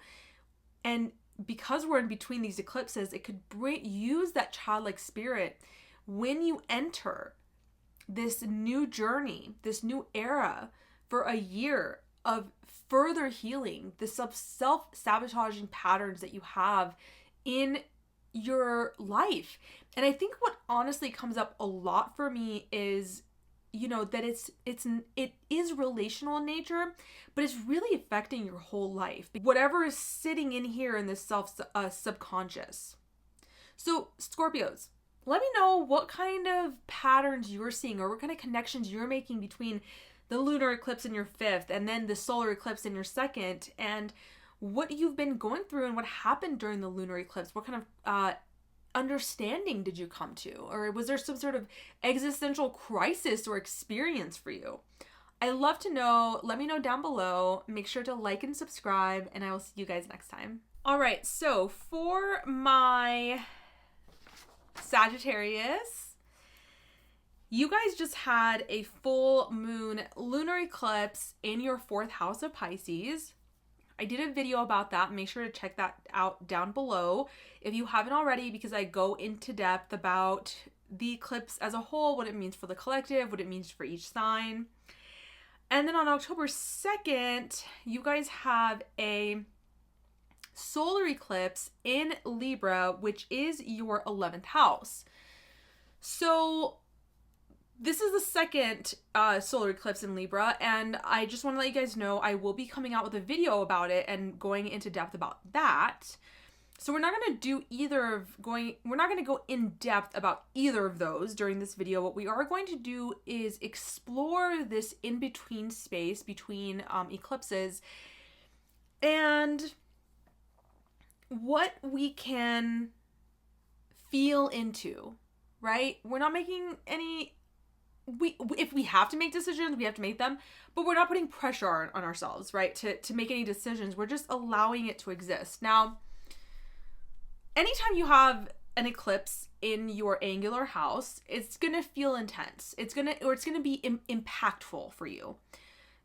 And because we're in between these eclipses, it could use that childlike spirit when you enter this new journey, this new era for a year of further healing, the self-sabotaging patterns that you have in your life. And I think what honestly comes up a lot for me is, you know, that it is relational in nature, but it's really affecting your whole life. Whatever is sitting in here in this subconscious. So Scorpios, let me know what kind of patterns you're seeing or what kind of connections you're making between the lunar eclipse in your 5th and then the solar eclipse in your 2nd, and what you've been going through and what happened during the lunar eclipse. What kind of understanding did you come to? Or was there some sort of existential crisis or experience for you? I love to know. Let me know down below. Make sure to like and subscribe, and I will see you guys next time. All right, so for my Sagittarius, you guys just had a full moon lunar eclipse in your 4th house of Pisces. I did a video about that. Make sure to check that out down below if you haven't already, because I go into depth about the eclipse as a whole, what it means for the collective, what it means for each sign. And then on October 2nd, you guys have a solar eclipse in Libra, which is your 11th house. So this is the 2nd solar eclipse in Libra, and I just want to let you guys know I will be coming out with a video about it and going into depth about that. So we're not going to go in depth about either of those during this video. What we are going to do is explore this in-between space between eclipses and what we can feel into, right? We're not making any, if we have to make decisions, we have to make them, but we're not putting pressure on ourselves, right? To make any decisions. We're just allowing it to exist. Now, anytime you have an eclipse in your angular house, it's going to feel intense. It's going to be impactful for you.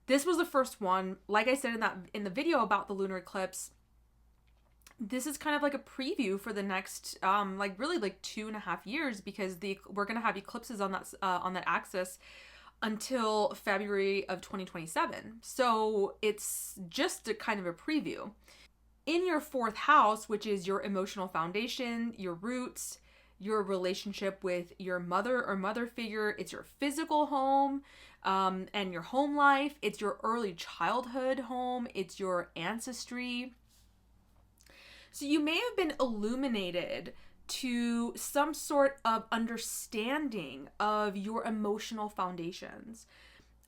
This was the first one. Like I said in the video about the lunar eclipse, this is kind of like a preview for the next, really 2.5 years, because we're going to have eclipses on that axis until February of 2027. So it's just a kind of a preview. In your 4th house, which is your emotional foundation, your roots, your relationship with your mother or mother figure, it's your physical home, and your home life, it's your early childhood home, it's your ancestry. So you may have been illuminated to some sort of understanding of your emotional foundations,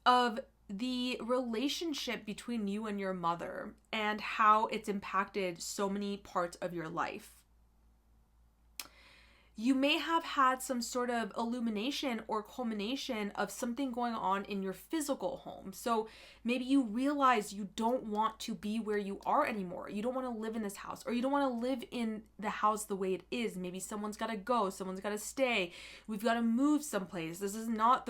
of the relationship between you and your mother, and how it's impacted so many parts of your life. You may have had some sort of illumination or culmination of something going on in your physical home. So maybe you realize you don't want to be where you are anymore. You don't want to live in this house, or you don't want to live in the house the way it is. Maybe someone's got to go, someone's got to stay. We've got to move someplace. This is not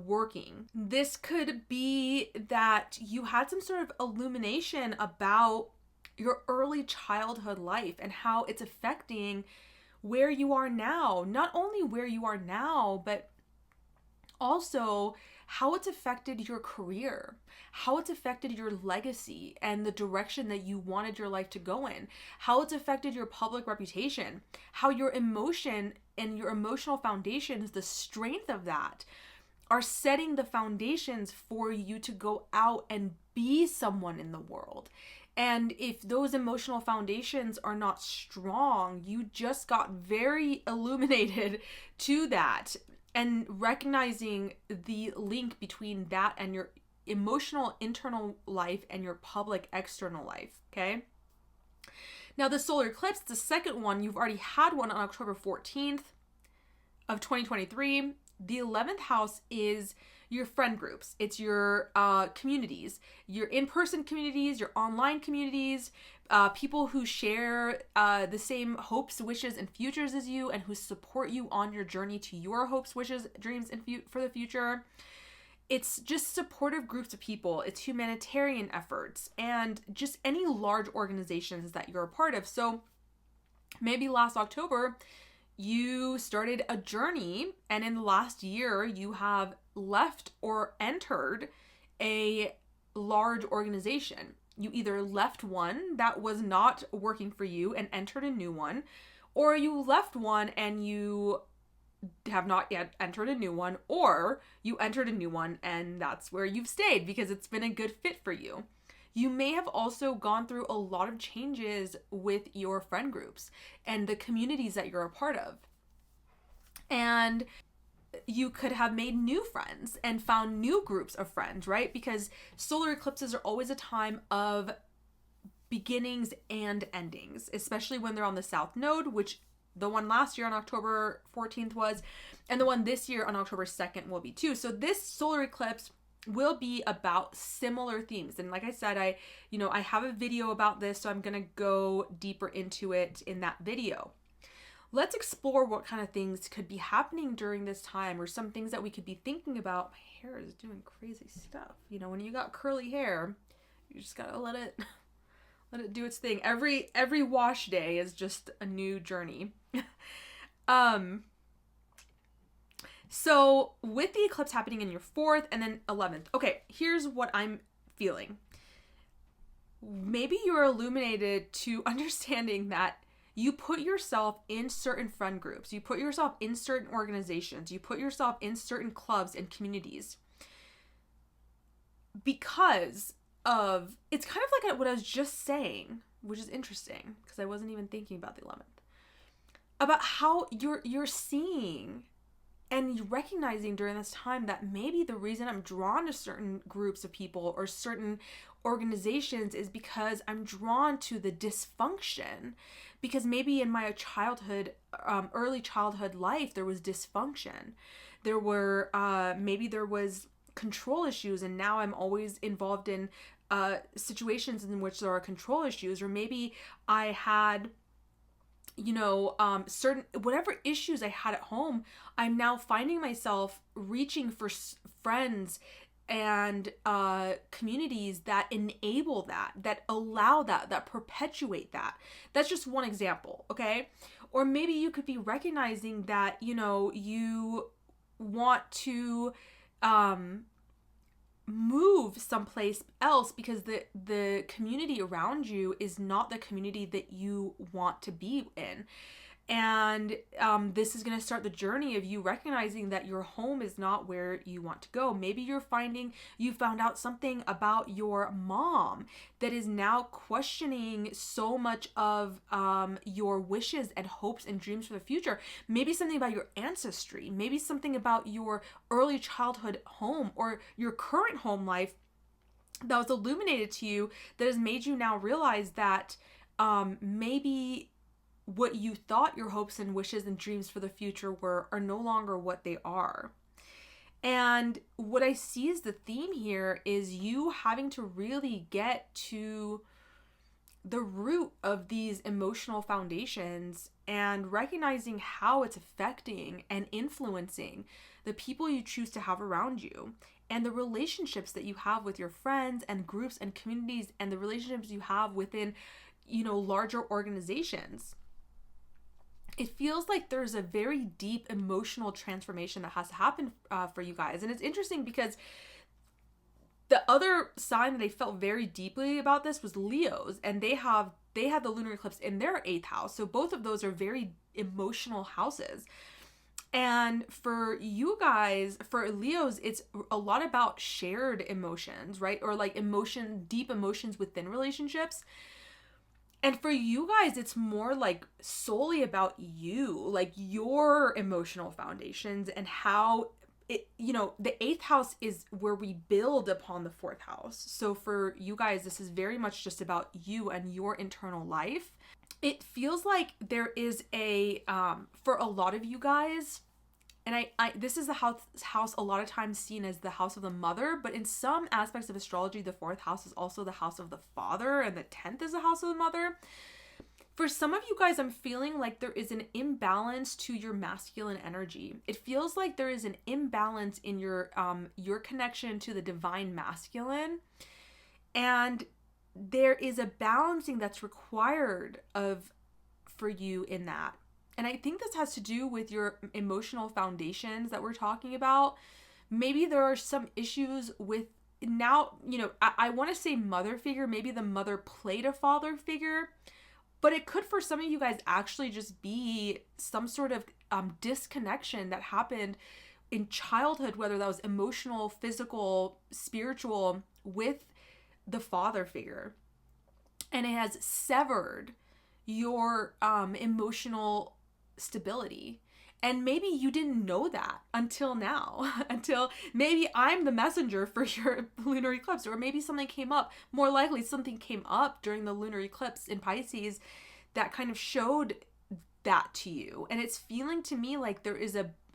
working. This could be that you had some sort of illumination about your early childhood life and how it's affecting where you are now. Not only where you are now, but also how it's affected your career, how it's affected your legacy and the direction that you wanted your life to go in, how it's affected your public reputation, how your emotion and your emotional foundations, the strength of that, are setting the foundations for you to go out and be someone in the world. And if those emotional foundations are not strong, you just got very illuminated to that, and recognizing the link between that and your emotional internal life and your public external life, okay? Now the solar eclipse, the second one, you've already had one on October 14th of 2023. The 11th house is your friend groups. It's your communities, your in-person communities, your online communities, people who share the same hopes, wishes, and futures as you, and who support you on your journey to your hopes, wishes, dreams, and for the future. It's just supportive groups of people. It's humanitarian efforts, and just any large organizations that you're a part of. So maybe last October, you started a journey, and in the last year, you have left or entered a large organization. You either left one that was not working for you and entered a new one, or you left one and you have not yet entered a new one, or you entered a new one and that's where you've stayed because it's been a good fit for you. You may have also gone through a lot of changes with your friend groups and the communities that you're a part of. And you could have made new friends and found new groups of friends, right? Because solar eclipses are always a time of beginnings and endings, especially when they're on the South Node, which the one last year on October 14th was, and the one this year on October 2nd will be too. So this solar eclipse will be about similar themes. And like I said, I have a video about this, so I'm going to go deeper into it in that video. Let's explore what kind of things could be happening during this time, or some things that we could be thinking about. My hair is doing crazy stuff. When you got curly hair, you just gotta let it do its thing. Every wash day is just a new journey. So with the eclipse happening in your 4th and then 11th, okay, here's what I'm feeling. Maybe you're illuminated to understanding that you put yourself in certain friend groups, you put yourself in certain organizations, you put yourself in certain clubs and communities because of, it's kind of like what I was just saying, which is interesting because I wasn't even thinking about the 11th, about how you're seeing And recognizing during this time that maybe the reason I'm drawn to certain groups of people or certain organizations is because I'm drawn to the dysfunction. Because maybe in my childhood, early childhood life, there was dysfunction. There were, maybe there was control issues, and now I'm always involved in situations in which there are control issues. Or maybe I had, certain, whatever issues I had at home, I'm now finding myself reaching for friends and communities that enable that allow that perpetuate that. That's just one example, okay? Or maybe you could be recognizing that, you want to move someplace else because the community around you is not the community that you want to be in. And this is going to start the journey of you recognizing that your home is not where you want to go. Maybe you found out something about your mom that is now questioning so much of your wishes and hopes and dreams for the future. Maybe something about your ancestry. Maybe something about your early childhood home or your current home life that was illuminated to you that has made you now realize that maybe what you thought your hopes and wishes and dreams for the future were are no longer what they are. And what I see as the theme here is you having to really get to the root of these emotional foundations and recognizing how it's affecting and influencing the people you choose to have around you and the relationships that you have with your friends and groups and communities and the relationships you have within, larger organizations. It feels like there's a very deep emotional transformation that has to happen for you guys. And it's interesting because the other sign that I felt very deeply about this was Leos, and they had the lunar eclipse in their 8th house. So both of those are very emotional houses. And for you guys, for Leos, it's a lot about shared emotions, right? Or like deep emotions within relationships. And for you guys, it's more like solely about you, like your emotional foundations and how it, the 8th house is where we build upon the 4th house. So for you guys, this is very much just about you and your internal life. It feels like there is for a lot of you guys, and I this is the house a lot of times seen as the house of the mother, but in some aspects of astrology, the 4th house is also the house of the father, and the 10th is the house of the mother. For some of you guys, I'm feeling like there is an imbalance to your masculine energy. It feels like there is an imbalance in your connection to the divine masculine, and there is a balancing that's required for you in that. And I think this has to do with your emotional foundations that we're talking about. Maybe there are some issues with now, I want to say mother figure. Maybe the mother played a father figure, but it could for some of you guys actually just be some sort of disconnection that happened in childhood, whether that was emotional, physical, spiritual, with the father figure. And it has severed your emotional stability. And maybe you didn't know that until now, until maybe I'm the messenger for your lunar eclipse, or maybe something came up. More likely something came up during the lunar eclipse in Pisces that kind of showed that to you. And it's feeling to me like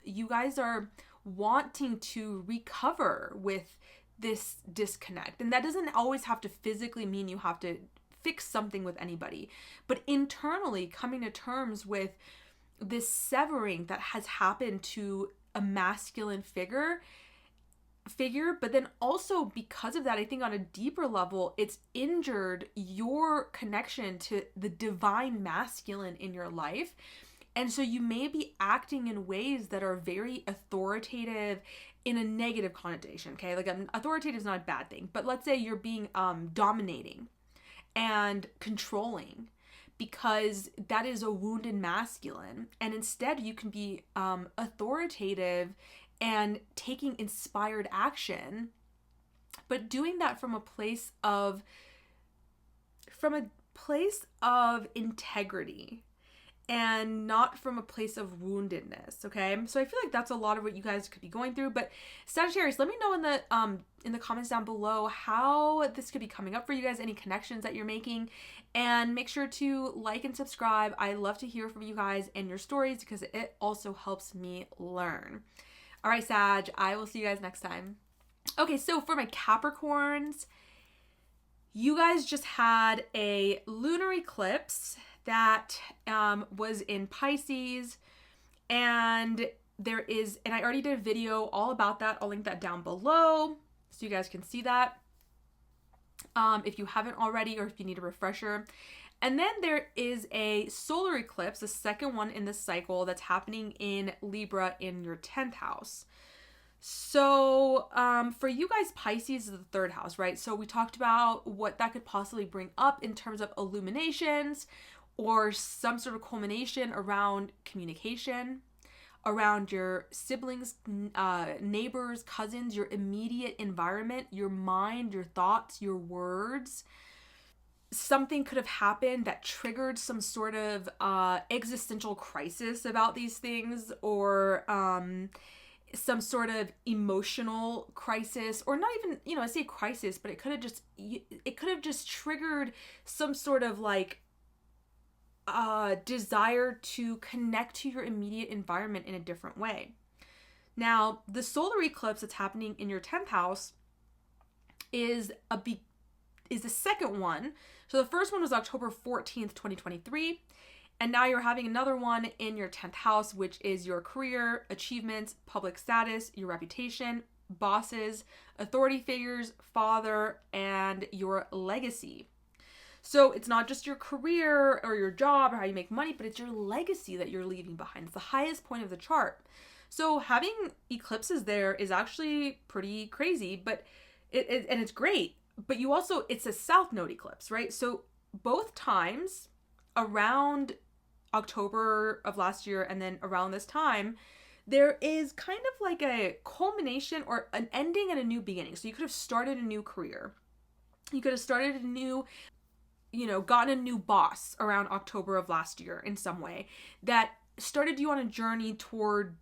you guys are wanting to recover with this disconnect. And that doesn't always have to physically mean you have to fix something with anybody, but internally coming to terms with this severing that has happened to a masculine figure, but then also because of that, I think on a deeper level, it's injured your connection to the divine masculine in your life. And so you may be acting in ways that are very authoritative in a negative connotation, okay? Like authoritative is not a bad thing, but let's say you're being dominating and controlling, because that is a wounded masculine. And instead you can be authoritative and taking inspired action, but doing that from a place of integrity. and not from a place of woundedness, okay? So I feel like that's a lot of what you guys could be going through. But Sagittarius, let me know in the comments down below how this could be coming up for you guys, any connections that you're making, and make sure to like and subscribe. I love to hear from you guys and your stories because it also helps me learn. All right, Sag, I will see you guys next time. Okay, so for my Capricorns, you guys just had a lunar eclipse that was in Pisces, and I already did a video all about that. I'll link that down below so you guys can see that if you haven't already, or if you need a refresher. And then there is a solar eclipse, the second one in this cycle, that's happening in Libra in your 10th house. So for you guys, Pisces is the third house, right? So we talked about what that could possibly bring up in terms of illuminations or some sort of culmination around communication, around your siblings, neighbors, cousins, your immediate environment, your mind, your thoughts, your words. Something could have happened that triggered some sort of existential crisis about these things, or some sort of emotional crisis, or not even, I say crisis, but it could have just triggered some sort of like desire to connect to your immediate environment in a different way. Now, the solar eclipse that's happening in your 10th house is the second one. So the first one was October 14th, 2023. And now you're having another one in your 10th house, which is your career, achievements, public status, your reputation, bosses, authority figures, father, and your legacy. So it's not just your career or your job or how you make money, but it's your legacy that you're leaving behind. It's the highest point of the chart. So having eclipses there is actually pretty crazy, but and it's great. But it's a south node eclipse, right? So both times around October of last year and then around this time, there is kind of like a culmination or an ending and a new beginning. So you could have started a new career. You could have started a new, gotten a new boss around October of last year in some way that started you on a journey toward,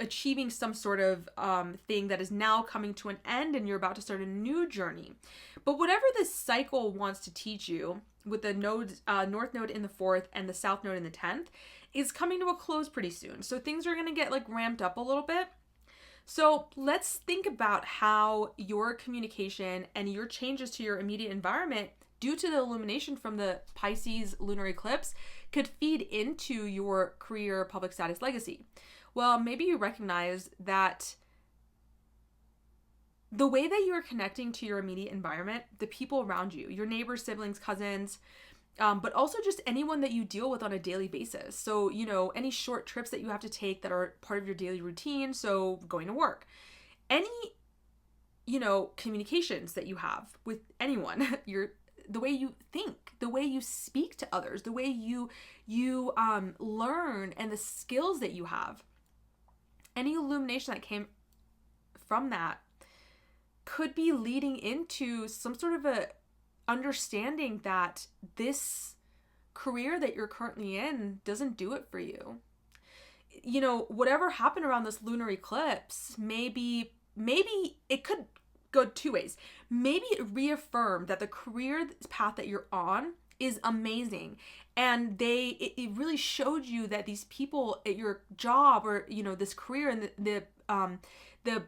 achieving some sort of thing that is now coming to an end, and you're about to start a new journey. But whatever this cycle wants to teach you, with the nodes, north node in the 4th and the south node in the 10th, is coming to a close pretty soon. So things are going to get like ramped up a little bit. So let's think about how your communication and your changes to your immediate environment due to the illumination from the Pisces lunar eclipse could feed into your career, public status, legacy. Well, maybe you recognize that the way that you are connecting to your immediate environment, the people around you, your neighbors, siblings, cousins, but also just anyone that you deal with on a daily basis. So, any short trips that you have to take that are part of your daily routine. So going to work, any, communications that you have with anyone, the way you think, the way you speak to others, the way you learn, and the skills that you have. Any illumination that came from that could be leading into some sort of a understanding that this career that you're currently in doesn't do it for you. Whatever happened around this lunar eclipse, maybe it could go two ways. Maybe it reaffirmed that the career path that you're on is amazing, and it really showed you that these people at your job, or this career, and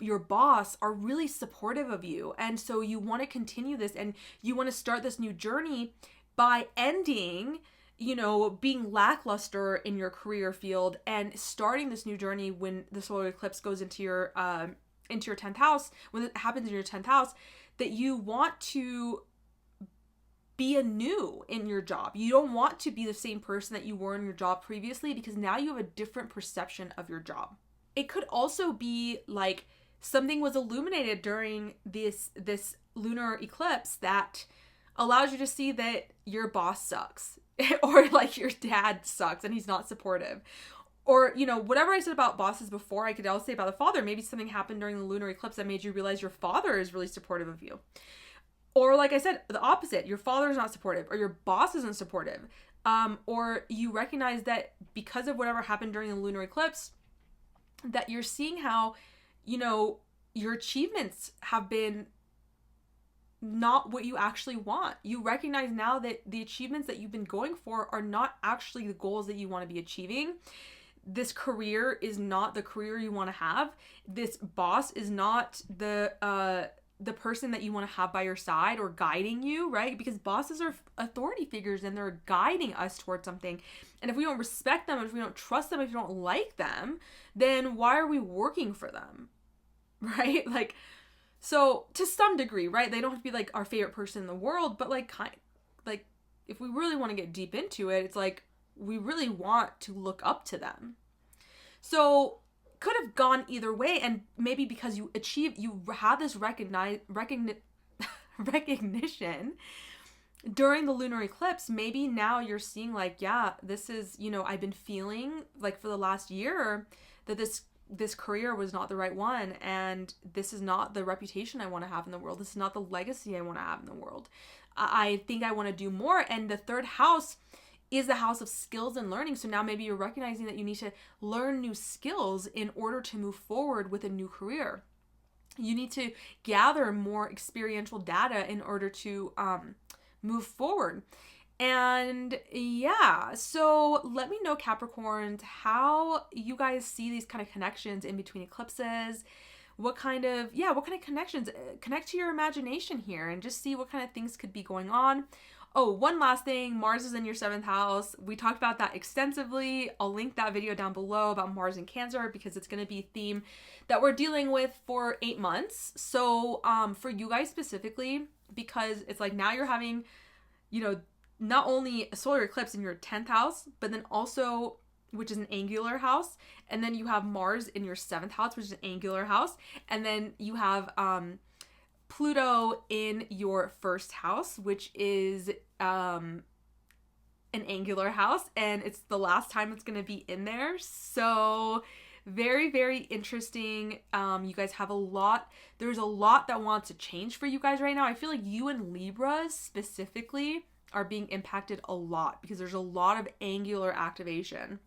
your boss are really supportive of you, and so you want to continue this, and you want to start this new journey by ending being lackluster in your career field and starting this new journey when the solar eclipse goes into your 10th house, when it happens in your 10th house, that you want to be anew in your job. You don't want to be the same person that you were in your job previously, because now you have a different perception of your job. It could also be like something was illuminated during this lunar eclipse that allows you to see that your boss sucks or like your dad sucks and he's not supportive. Or, whatever I said about bosses before, I could also say about the father. Maybe something happened during the lunar eclipse that made you realize your father is really supportive of you. Or like I said, the opposite, your father is not supportive or your boss isn't supportive. or you recognize that because of whatever happened during the lunar eclipse, that you're seeing how, you know, your achievements have been not what you actually want. You recognize now that the achievements that you've been going for are not actually the goals that you want to be achieving. This career is not the career you want to have. This boss is not the person that you want to have by your side or guiding you, right? Because bosses are authority figures and they're guiding us towards something. And if we don't respect them, if we don't trust them, if we don't like them, then why are we working for them? Right? Like, so to some degree, right? They don't have to be like our favorite person in the world, but like if we really want to get deep into it, it's like we really want to look up to them. So could have gone either way, and maybe because you have this recognition during the lunar eclipse, maybe now you're seeing like, yeah, this is, you know, I've been feeling like for the last year that this career was not the right one, and this is not the reputation I want to have in the world. This is not the legacy I want to have in the world. I think I want to do more. And the third house is the house of skills and learning. So now maybe you're recognizing that you need to learn new skills in order to move forward with a new career. You need to gather more experiential data in order to move forward. And yeah, so let me know, Capricorns, how you guys see these kind of connections in between eclipses. What kind of connections? Connect to your imagination here and just see what kind of things could be going on. Oh, one last thing, Mars is in your 7th house. We talked about that extensively. I'll link that video down below about Mars in Cancer because it's going to be a theme that we're dealing with for 8 months. So for you guys specifically, because it's like now you're having, you know, not only a solar eclipse in your 10th house, but then also, which is an angular house, and then you have Mars in your 7th house, which is an angular house, and then you have Pluto in your 1st house, which is an angular house, and it's the last time it's going to be in there. So very, very interesting. You guys have there's a lot that wants to change for you guys right now. I feel like you and Libras specifically are being impacted a lot because there's a lot of angular activation.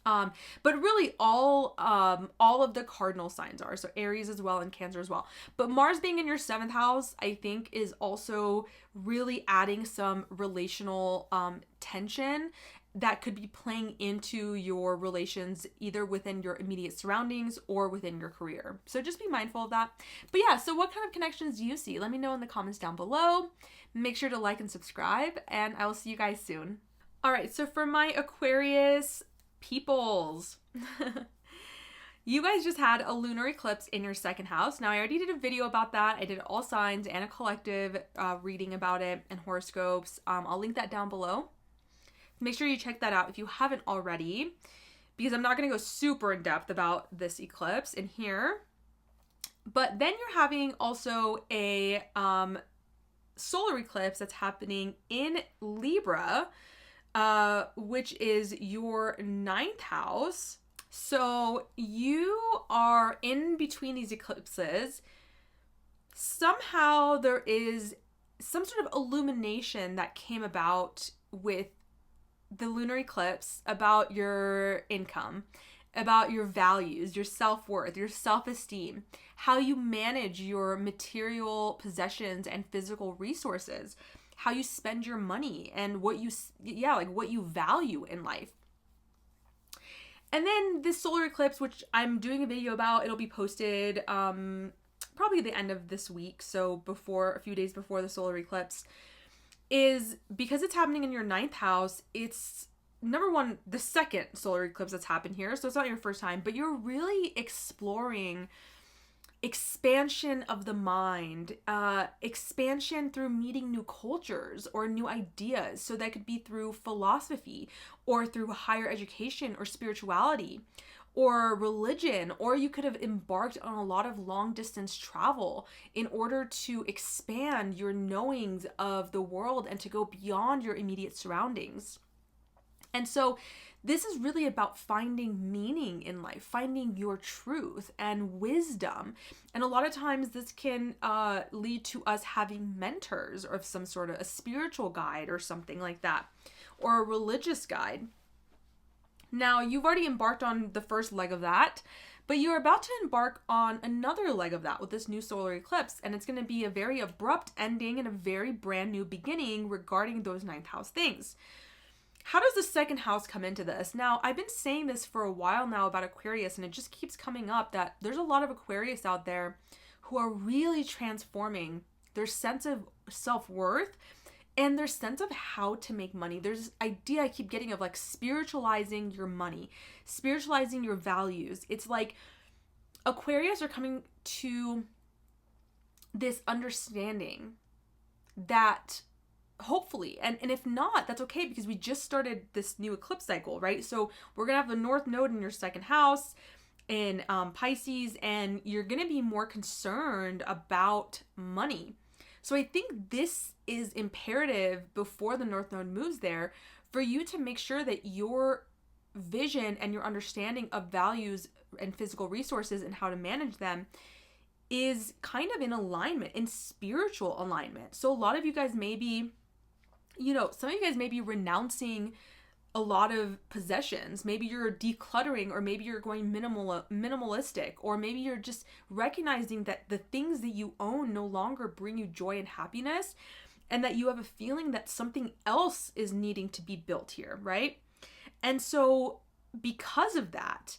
But really all of the cardinal signs are, so Aries as well and Cancer as well. But Mars being in your 7th house, I think, is also really adding some relational tension that could be playing into your relations either within your immediate surroundings or within your career. So just be mindful of that. But yeah, so what kind of connections do you see? Let me know in the comments down below. Make sure to like and subscribe, and I will see you guys soon. All right, so for my Aquarius peoples, you guys just had a lunar eclipse in your 2nd house. Now, I already did a video about that. I did all signs and a collective reading about it and horoscopes. I'll link that down below. Make sure you check that out if you haven't already, because I'm not going to go super in depth about this eclipse in here. But then you're having also a solar eclipse that's happening in Libra, which is your 9th house. So you are in between these eclipses. Somehow there is some sort of illumination that came about with the lunar eclipse about your income, about your values, your self-worth, your self-esteem, how you manage your material possessions and physical resources, how you spend your money, and what you value in life. And then this solar eclipse, which I'm doing a video about, it'll be posted probably the end of this week, so a few days before the solar eclipse, is because it's happening in your 9th house. It's number one, the second solar eclipse that's happened here, so it's not your first time, but you're really exploring expansion of the mind, expansion through meeting new cultures or new ideas. So that could be through philosophy or through higher education or spirituality or religion, or you could have embarked on a lot of long distance travel in order to expand your knowings of the world and to go beyond your immediate surroundings. And so this is really about finding meaning in life, finding your truth and wisdom. And a lot of times this can lead to us having mentors or some sort of a spiritual guide or something like that. or a religious guide. Now, you've already embarked on the first leg of that, but you're about to embark on another leg of that with this new solar eclipse, and it's going to be a very abrupt ending and a very brand new beginning regarding those ninth house things. How does the second house come into this? Now, I've been saying this for a while now about Aquarius, and it just keeps coming up that there's a lot of Aquarius out there who are really transforming their sense of self-worth and their sense of how to make money. There's this idea I keep getting of like spiritualizing your money, spiritualizing your values. It's like Aquarius are coming to this understanding that hopefully, and if not, that's okay, because we just started this new eclipse cycle, right? So we're going to have the North Node in your second house in Pisces, and you're going to be more concerned about money. So I think this is imperative before the North Node moves there for you to make sure that your vision and your understanding of values and physical resources and how to manage them is kind of in alignment, in spiritual alignment. So a lot of you guys may be, some of you guys may be renouncing a lot of possessions. Maybe you're decluttering, or maybe you're going minimalistic, or maybe you're just recognizing that the things that you own no longer bring you joy and happiness, and that you have a feeling that something else is needing to be built here, right? And so because of that,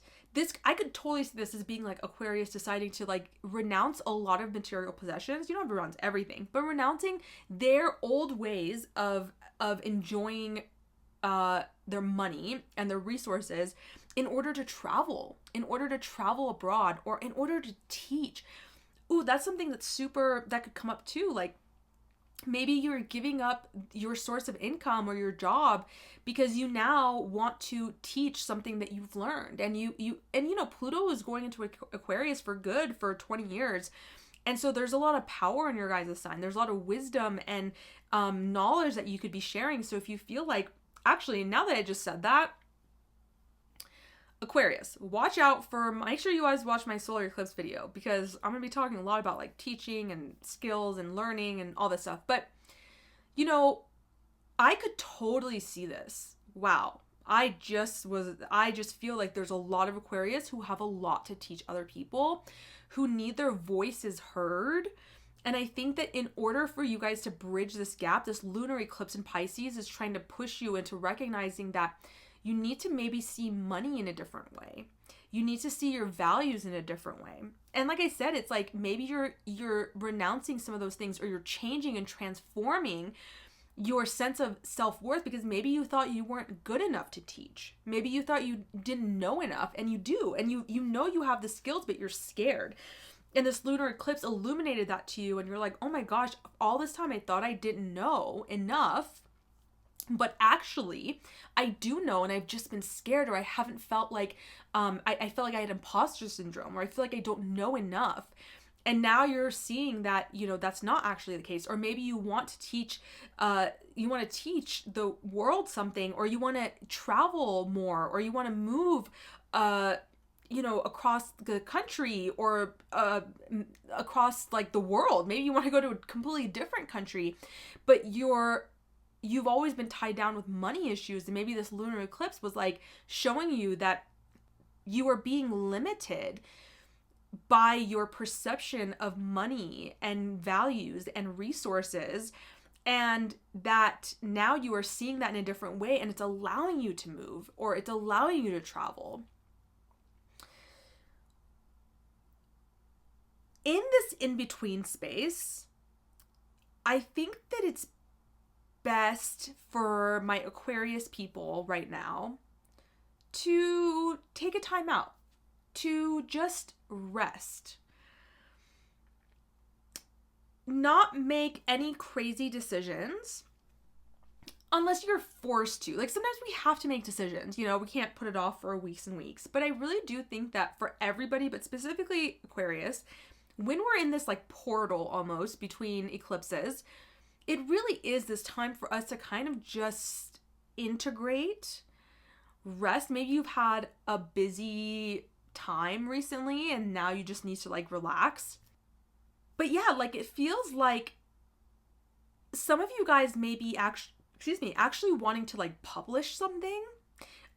I could totally see this as being like Aquarius deciding to like renounce a lot of material possessions. You don't have to renounce everything, but renouncing their old ways of enjoying their money and their resources in order to travel abroad, or in order to teach. Ooh, that's something that could come up too. Like maybe you're giving up your source of income or your job because you now want to teach something that you've learned. And Pluto is going into Aquarius for good for 20 years. And so there's a lot of power in your guys' sign. There's a lot of wisdom and knowledge that you could be sharing. So if you feel like, actually, now that I just said that, Aquarius, make sure you guys watch my solar eclipse video, because I'm going to be talking a lot about like teaching and skills and learning and all this stuff. But, I could totally see this. Wow. I just feel like there's a lot of Aquarius who have a lot to teach other people, who need their voices heard. And I think that in order for you guys to bridge this gap, this lunar eclipse in Pisces is trying to push you into recognizing that you need to maybe see money in a different way. You need to see your values in a different way. And like I said, it's like maybe you're renouncing some of those things, or you're changing and transforming your sense of self-worth, because maybe you thought you weren't good enough to teach. Maybe you thought you didn't know enough, and you do. And you have the skills, but you're scared. And this lunar eclipse illuminated that to you, and you're like, oh my gosh, all this time I thought I didn't know enough, but actually I do know, and I've just been scared, or I haven't felt like, I felt like I had imposter syndrome, or I feel like I don't know enough. And now you're seeing that, that's not actually the case. Or maybe you want to teach, the world something, or you want to travel more, or you want to move, across the country, or across like the world. Maybe you want to go to a completely different country, but you've always been tied down with money issues. And maybe this lunar eclipse was like showing you that you are being limited by your perception of money and values and resources, and that now you are seeing that in a different way, and it's allowing you to move, or it's allowing you to travel. In this in-between space, I think that it's best for my Aquarius people right now to take a time out, to just rest. Not make any crazy decisions unless you're forced to. Like sometimes we have to make decisions, we can't put it off for weeks and weeks. But I really do think that for everybody, but specifically Aquarius, when we're in this like portal almost between eclipses, it really is this time for us to kind of just integrate, rest. Maybe you've had a busy time recently and now you just need to like relax. But yeah, like it feels like some of you guys may be actually wanting to like publish something.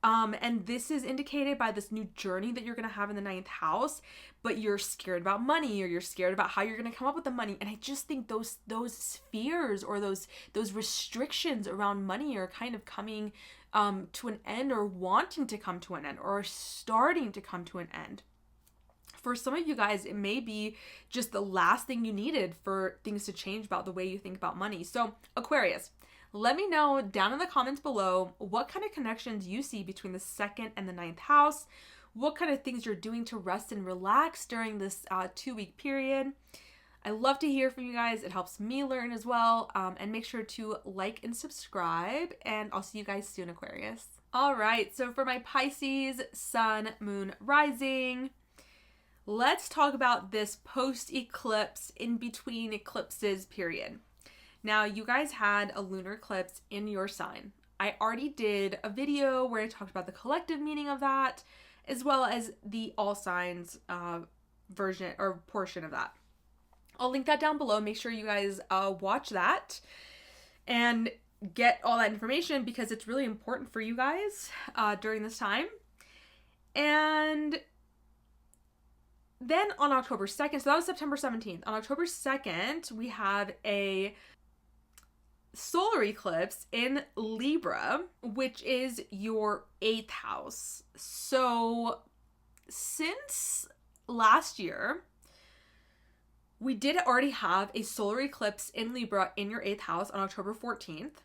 And this is indicated by this new journey that you're going to have in the 9th house, but you're scared about money, or you're scared about how you're going to come up with the money. And I just think those fears or those restrictions around money are kind of coming to an end, or wanting to come to an end, or starting to come to an end. For some of you guys, it may be just the last thing you needed for things to change about the way you think about money. So Aquarius, let me know down in the comments below what kind of connections you see between the 2nd and the 9th house, what kind of things you're doing to rest and relax during this 2-week period. I love to hear from you guys. It helps me learn as well. And make sure to like and subscribe, and I'll see you guys soon, Aquarius. All right, so for my Pisces sun, moon, rising, let's talk about this post-eclipse, in between eclipses period. Now, you guys had a lunar eclipse in your sign. I already did a video where I talked about the collective meaning of that, as well as the all signs version or portion of that. I'll link that down below. Make sure you guys watch that and get all that information, because it's really important for you guys during this time. And then on October 2nd, so that was September 17th. On October 2nd, we have a solar eclipse in Libra, which is your 8th house. So since last year, we did already have a solar eclipse in Libra in your 8th house on October 14th,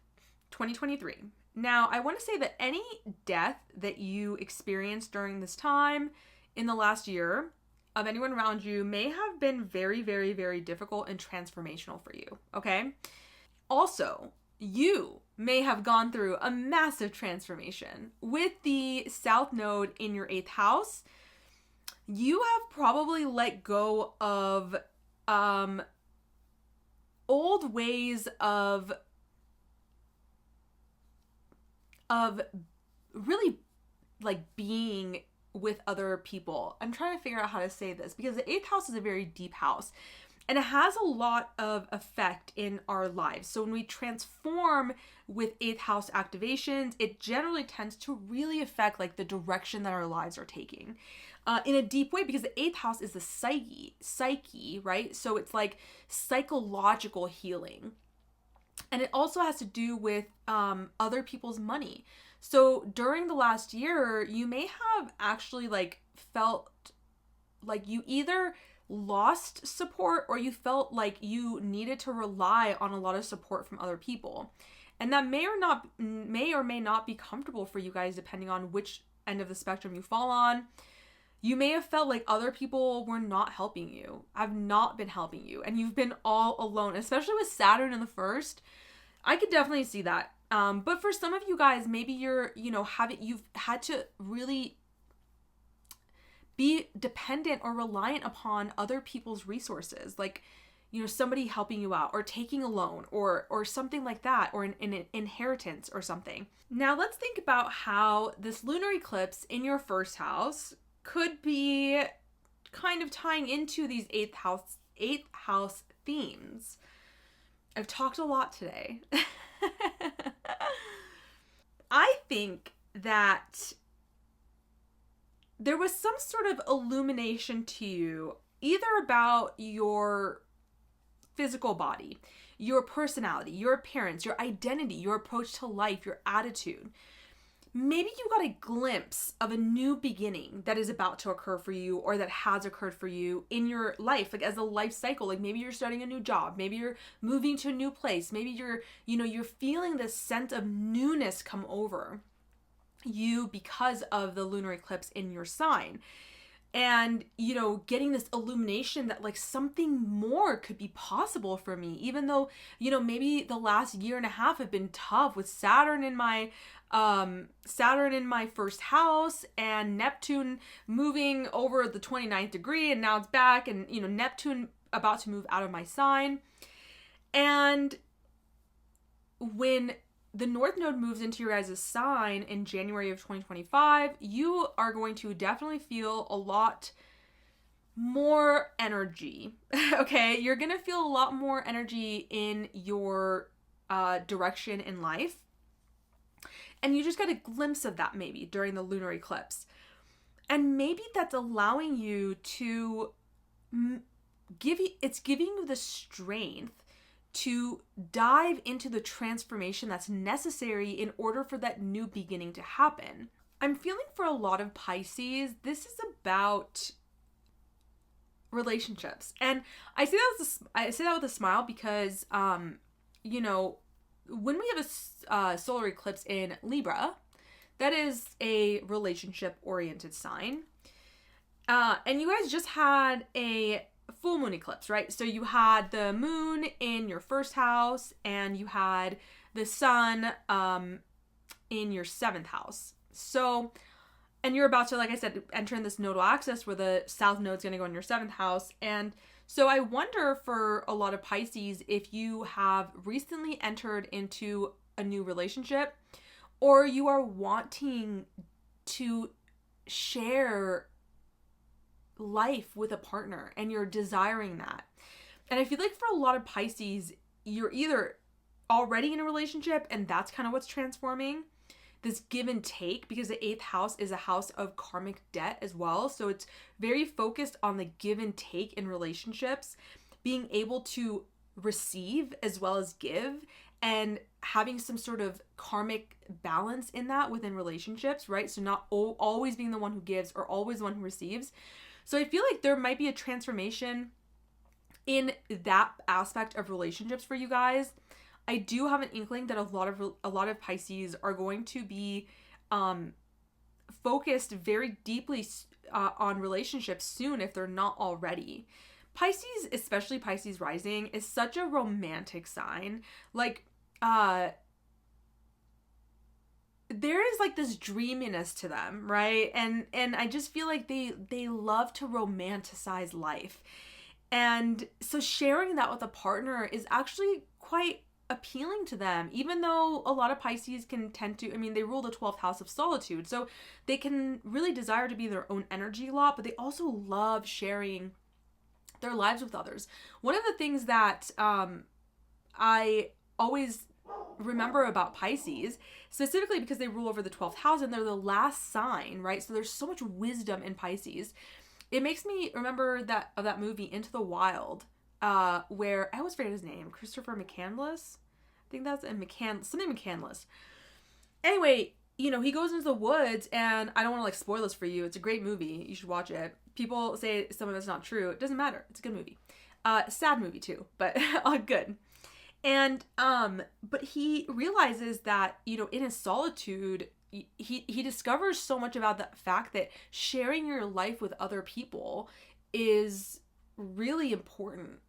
2023. Now, I want to say that any death that you experienced during this time in the last year of anyone around you may have been very, very, very difficult and transformational for you, okay? Also, you may have gone through a massive transformation. With the South Node in your 8th house, you have probably let go of old ways of really like being with other people. I'm trying to figure out how to say this, because the 8th house is a very deep house. And it has a lot of effect in our lives. So when we transform with 8th house activations, it generally tends to really affect like the direction that our lives are taking in a deep way, because the 8th house is the psyche, right? So it's like psychological healing. And it also has to do with other people's money. So during the last year, you may have actually like felt like you either lost support, or you felt like you needed to rely on a lot of support from other people. And that may or may not be comfortable for you guys, depending on which end of the spectrum you fall on. You may have felt like other people were not helping you, have not been helping you, and you've been all alone, especially with Saturn in the 1st. I could definitely see that. But for some of you guys, maybe you've had to really be dependent or reliant upon other people's resources, like, somebody helping you out, or taking a loan, or something like that, or an inheritance or something. Now let's think about how this lunar eclipse in your 1st house could be kind of tying into these 8th house themes. I've talked a lot today. I think that there was some sort of illumination to you, either about your physical body, your personality, your appearance, your identity, your approach to life, your attitude. Maybe you got a glimpse of a new beginning that is about to occur for you, or that has occurred for you in your life, like as a life cycle. Like maybe you're starting a new job, maybe you're moving to a new place, maybe you're feeling this sense of newness come over you because of the lunar eclipse in your sign. And, getting this illumination that like something more could be possible for me, even though, maybe the last year and a half have been tough with Saturn in my 1st house, and Neptune moving over the 29th degree, and now it's back, and, Neptune about to move out of my sign. And when the North Node moves into your guys' sign in January of 2025, you are going to definitely feel a lot more energy, okay? You're going to feel a lot more energy in your direction in life. And you just got a glimpse of that maybe during the lunar eclipse. And maybe that's allowing you to giving you the strength to dive into the transformation that's necessary in order for that new beginning to happen. I'm feeling for a lot of Pisces, this is about relationships. And I say that with a smile because, you know, when we have a solar eclipse in Libra, that is a relationship-oriented sign. And you guys just had a full moon eclipse, right? So you had the moon in your first house and you had the sun in your 7th house. So, and you're about to, like I said, enter in this nodal axis where the south node's going to go in your 7th house. And so I wonder for a lot of Pisces if you have recently entered into a new relationship or you are wanting to share life with a partner and you're desiring that. And I feel like for a lot of Pisces, you're either already in a relationship and that's kind of what's transforming this give and take, because the 8th house is a house of karmic debt as well. So it's very focused on the give and take in relationships, being able to receive as well as give, and having some sort of karmic balance in that within relationships, right? So not always being the one who gives or always the one who receives. So I feel like there might be a transformation in that aspect of relationships for you guys. I do have an inkling that a lot of Pisces are going to be focused very deeply on relationships soon if they're not already. Pisces, especially Pisces rising, is such a romantic sign. Like, there is like this dreaminess to them, right? And I just feel like they love to romanticize life. And so sharing that with a partner is actually quite appealing to them, even though a lot of Pisces can tend to, I mean, they rule the 12th house of solitude, so they can really desire to be their own energy a lot, but they also love sharing their lives with others. One of the things that I always remember about Pisces, specifically because they rule over the 12th house and they're the last sign, right? So there's so much wisdom in Pisces. It makes me remember that movie Into the Wild, where I always forget his name, Christopher McCandless. I think that's something McCandless. Anyway, you know, he goes into the woods, and I don't want to like spoil this for you. It's a great movie. You should watch it. People say some of it's not true. It doesn't matter. It's a good movie. Sad movie too, but good. And but he realizes that, you know, in his solitude, he discovers so much about the fact that sharing your life with other people is really important.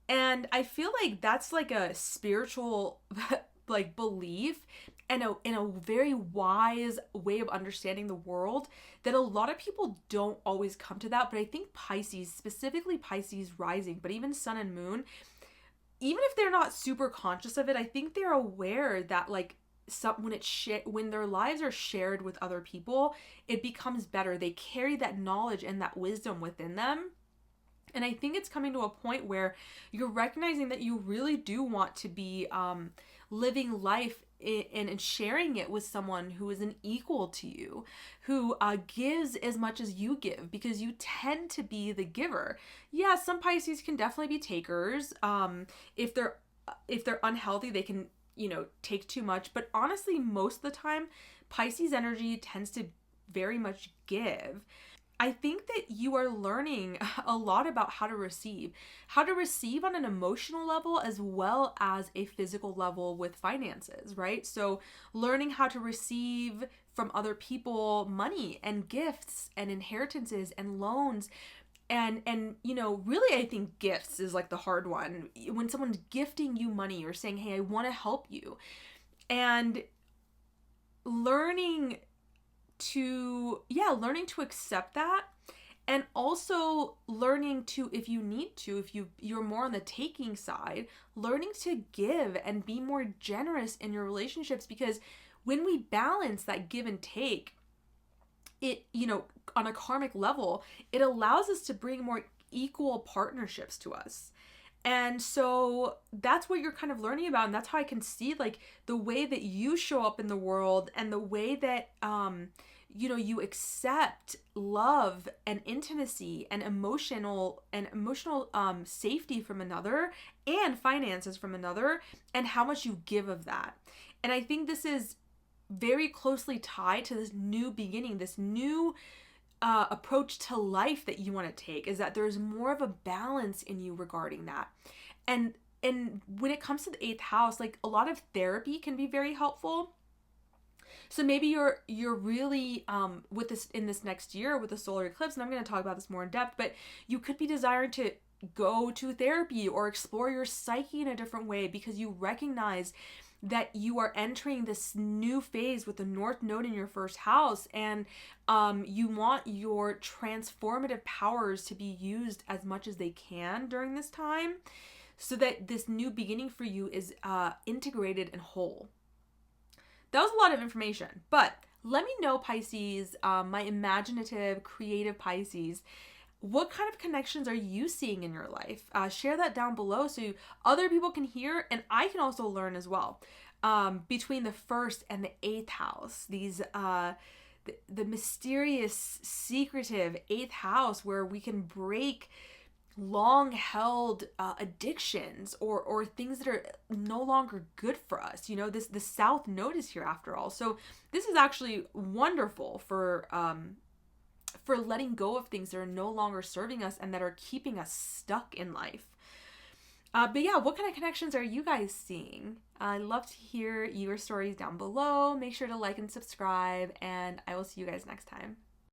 And I feel like that's like a spiritual like belief and in a very wise way of understanding the world that a lot of people don't always come to that. But I think Pisces, specifically Pisces rising, but even sun and moon, even if they're not super conscious of it, I think they're aware that like when their lives are shared with other people, it becomes better. They carry that knowledge and that wisdom within them. And I think it's coming to a point where you're recognizing that you really do want to be living life and sharing it with someone who is an equal to you, who gives as much as you give, because you tend to be the giver. Yeah, some Pisces can definitely be takers. If they're unhealthy, they can, you know, take too much. But honestly, most of the time, Pisces energy tends to very much give. I think that you are learning a lot about how to receive on an emotional level as well as a physical level with finances, right? So learning how to receive from other people money and gifts and inheritances and loans. And you know, really, I think gifts is like the hard one. When someone's gifting you money or saying, hey, I want to help you. And learning to accept that, and also learning to, if you need to, if you're more on the taking side, learning to give and be more generous in your relationships, because when we balance that give and take, it, you know, on a karmic level, it allows us to bring more equal partnerships to us. And so that's what you're kind of learning about. And that's how I can see like the way that you show up in the world and the way that, you accept love and intimacy and emotional safety from another and finances from another, and how much you give of that. And I think this is very closely tied to this new beginning, this new approach to life that you want to take, is that there's more of a balance in you regarding that. And when it comes to the eighth house, like a lot of therapy can be very helpful. So maybe you're really with this in this next year with the solar eclipse, and I'm going to talk about this more in depth, but you could be desiring to go to therapy or explore your psyche in a different way, because you recognize that you are entering this new phase with the North Node in your first house, and you want your transformative powers to be used as much as they can during this time, so that this new beginning for you is integrated and whole. That was a lot of information, but let me know, Pisces, my imaginative, creative Pisces, what kind of connections are you seeing in your life? Share that down below so other people can hear, and I can also learn as well. Between the first and the eighth house, these the mysterious, secretive eighth house, where we can break long-held addictions or things that are no longer good for us. The South Node is here after all, so this is actually wonderful for letting go of things that are no longer serving us and that are keeping us stuck in life. But yeah, what kind of connections are you guys seeing? I'd love to hear your stories down below. Make sure to like and subscribe, and I will see you guys next time.